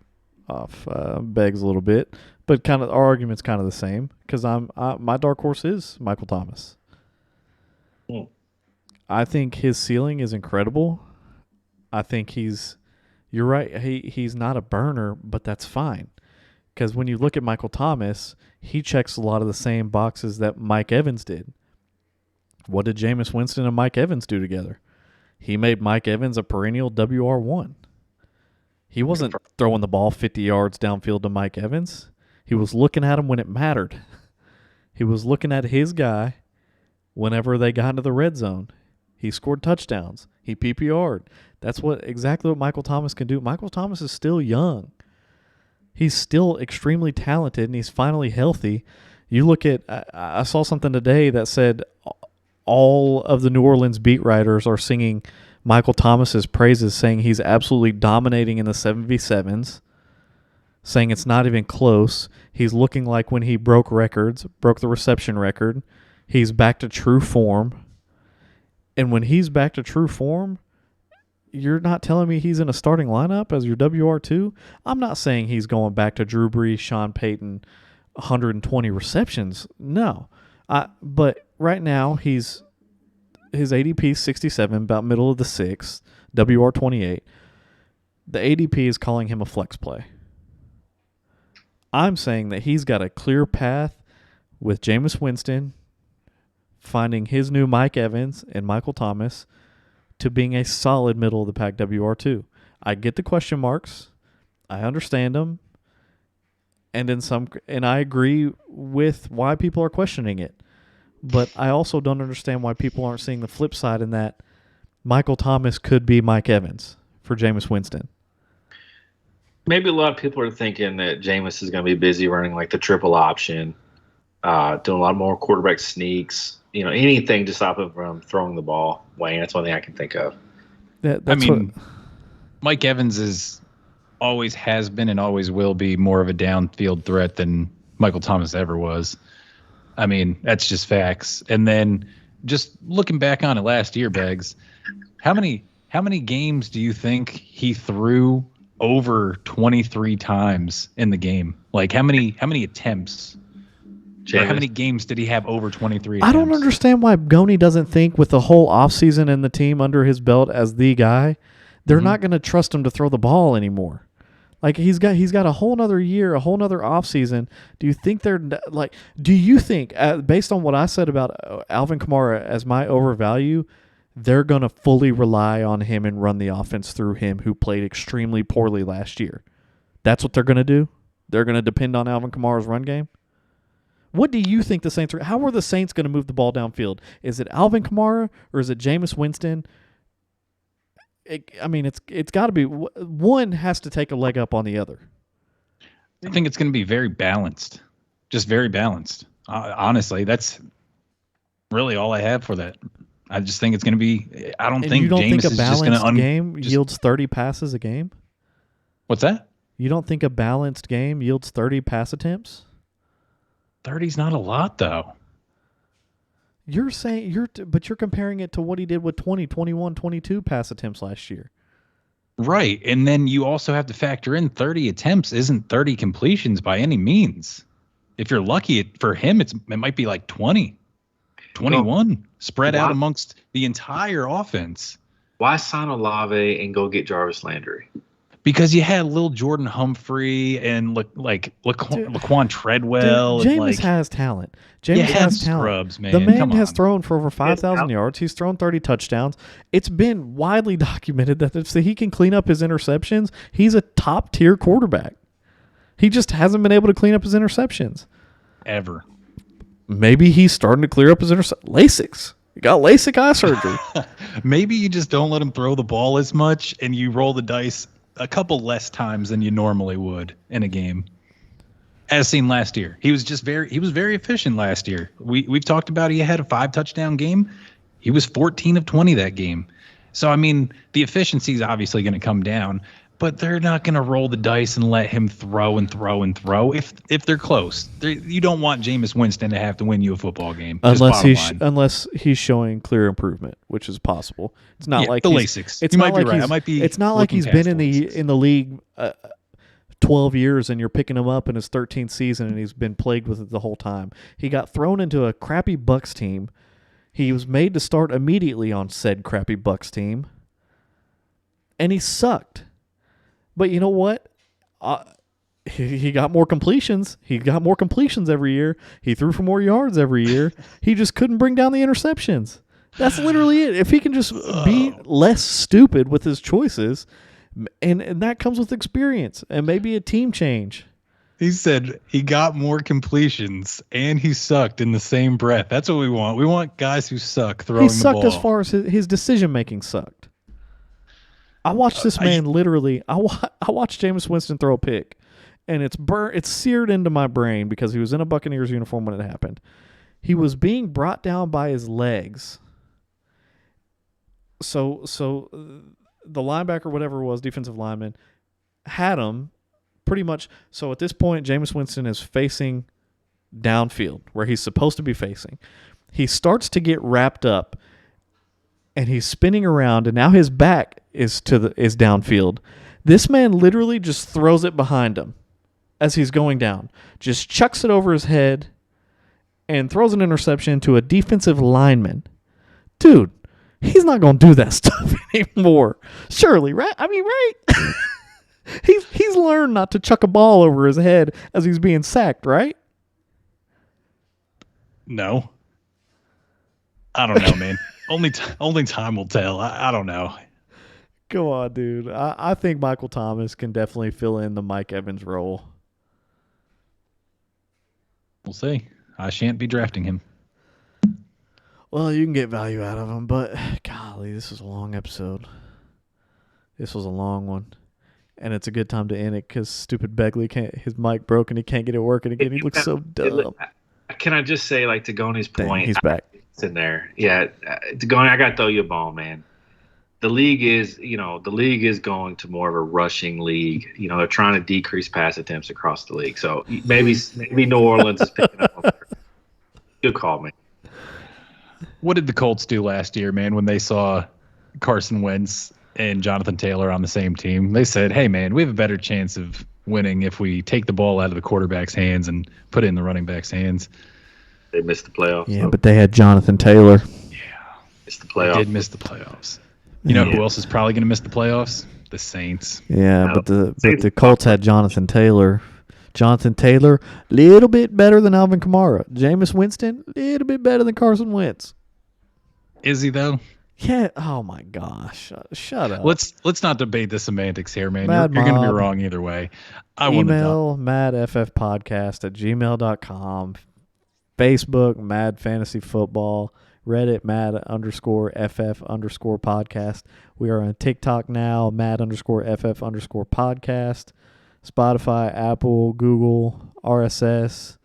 Beggs a little bit, but kind of our argument's kind of the same because my dark horse is Michael Thomas. I think his ceiling is incredible. I think you're right. He's not a burner, but that's fine. Because when you look at Michael Thomas, he checks a lot of the same boxes that Mike Evans did. What did Jameis Winston and Mike Evans do together? He made Mike Evans a perennial WR1. He wasn't throwing the ball 50 yards downfield to Mike Evans. He was looking at him when it mattered. He was looking at his guy whenever they got into the red zone. He scored touchdowns. He PPR'd. That's exactly what Michael Thomas can do. Michael Thomas is still young. He's still extremely talented, and he's finally healthy. You look at, I saw something today that said all of the New Orleans beat writers are singing Michael Thomas's praises, saying he's absolutely dominating in the 7v7s, saying it's not even close. He's looking like when he broke the reception record. He's back to true form. And when he's back to true form, you're not telling me he's in a starting lineup as your WR2? I'm not saying he's going back to Drew Brees, Sean Payton, 120 receptions. No. But right now, his ADP is 67, about middle of the sixth, WR28. The ADP is calling him a flex play. I'm saying that he's got a clear path with Jameis Winston finding his new Mike Evans and Michael Thomas to being a solid middle of the pack WR2. I get the question marks. I understand them. And I agree with why people are questioning it. But I also don't understand why people aren't seeing the flip side in that Michael Thomas could be Mike Evans for Jameis Winston. Maybe a lot of people are thinking that Jameis is going to be busy running like the triple option, doing a lot more quarterback sneaks, anything to stop him from throwing the ball. Wayne, that's one thing I can think of. Mike Evans always has been and always will be more of a downfield threat than Michael Thomas ever was. I mean, that's just facts. And then just looking back on it last year, Beggs, how many games do you think he threw over 23 times in the game? Like how many attempts? How many games did he have over 23 attempts? I don't understand why Goni doesn't think with the whole offseason and the team under his belt as the guy, they're not going to trust him to throw the ball anymore. Like he's got a whole nother year, a whole nother offseason. Do you think based on what I said about Alvin Kamara as my overvalue, they're going to fully rely on him and run the offense through him, who played extremely poorly last year? That's what they're going to do? They're going to depend on Alvin Kamara's run game? What do you think the Saints are? How are the Saints going to move the ball downfield? Is it Alvin Kamara or is it Jameis Winston? It's got to be one has to take a leg up on the other. I think it's going to be very balanced, just very balanced. Honestly, that's really all I have for that. I just think it's going to be. I don't think Jameis is just going to game yields 30 passes a game. What's that? You don't think a balanced game yields 30 pass attempts? 30's not a lot, though. You're saying but you're comparing it to what he did with 20, 21, 22 pass attempts last year. Right. And then you also have to factor in 30 attempts isn't 30 completions by any means. If you're lucky, for him, it might be like 20, 21 spread out amongst the entire offense. Why sign Olave and go get Jarvis Landry? Because you had Lil Jordan Humphrey and Laquan Treadwell. Dude, Jameis has talent. Jameis has talent. Scrubs, man. The man has thrown for over 5,000 yards. He's thrown 30 touchdowns. It's been widely documented that if he can clean up his interceptions, he's a top-tier quarterback. He just hasn't been able to clean up his interceptions. Ever. Maybe he's starting to clear up his LASIKs. He got LASIK eye surgery. Maybe you just don't let him throw the ball as much and you roll the dice a couple less times than you normally would in a game. As seen last year. He was very efficient last year. We've talked about he had a 5-touchdown game. He was 14 of 20 that game. So, I mean, the efficiency is obviously going to come down, but they're not going to roll the dice and let him throw and throw and throw if they're close. You don't want Jameis Winston to have to win you a football game. Unless he's showing clear improvement, which is possible. It's not like the LASIKs. It's not like it's not like he's been in the league 12 years and you're picking him up in his 13th season and he's been plagued with it the whole time. He got thrown into a crappy Bucs team. He was made to start immediately on said crappy Bucs team, and he sucked. But you know what? he got more completions. He got more completions every year. He threw for more yards every year. He just couldn't bring down the interceptions. That's literally it. If he can just be less stupid with his choices, and that comes with experience and maybe a team change. He said he got more completions and he sucked in the same breath. That's what we want. We want guys who suck throwing the ball. He sucked as far as his decision making sucked. I watched this man literally. I watched Jameis Winston throw a pick, and it's seared into my brain because he was in a Buccaneers uniform when it happened. He was being brought down by his legs. So the linebacker, whatever it was, defensive lineman, had him pretty much. So at this point, Jameis Winston is facing downfield where he's supposed to be facing. He starts to get wrapped up, and he's spinning around, and now his back is downfield. This man literally just throws it behind him as he's going down, just chucks it over his head, and throws an interception to a defensive lineman. Dude, he's not going to do that stuff anymore. Surely, right? I mean, right? He's learned not to chuck a ball over his head as he's being sacked, right? No. I don't know, man. Only time will tell. I don't know. Come on, dude. I think Michael Thomas can definitely fill in the Mike Evans role. We'll see. I shan't be drafting him. Well, you can get value out of him, but golly, this is a long episode. This was a long one. And it's a good time to end it because stupid Begley his mic broke and he can't get it working again. He looks so dumb. Can I just say, like, to Goni's point, dang, he's back. It's in there. Yeah, to Goni, I got to throw you a bone, man. The league is going to more of a rushing league. They're trying to decrease pass attempts across the league. So maybe New Orleans is picking up. Good call, man. What did the Colts do last year, man, when they saw Carson Wentz and Jonathan Taylor on the same team? They said, hey, man, we have a better chance of winning if we take the ball out of the quarterback's hands and put it in the running back's hands. They missed the playoffs. Yeah, but they had Jonathan Taylor. Yeah. Missed the playoffs. They did miss the playoffs. You know who else is probably going to miss the playoffs? The Saints. Yeah, but the Colts had Jonathan Taylor. Jonathan Taylor, little bit better than Alvin Kamara. Jameis Winston, little bit better than Carson Wentz. Is he, though? Yeah. Oh, my gosh. Shut up. Let's not debate the semantics here, man. Mad You're going to be Mob. wrong either way. Email madffpodcast@gmail.com. Facebook, Mad Fantasy Football. Reddit, mad_ff_podcast. We are on TikTok now, mad_ff_podcast. Spotify, Apple, Google, RSS,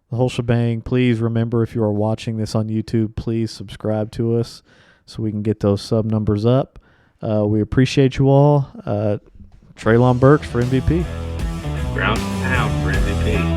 the whole shebang. Please remember, if you are watching this on YouTube, please subscribe to us so we can get those sub numbers up. We appreciate you all. Treylon Burks for MVP. Ground pound for MVP.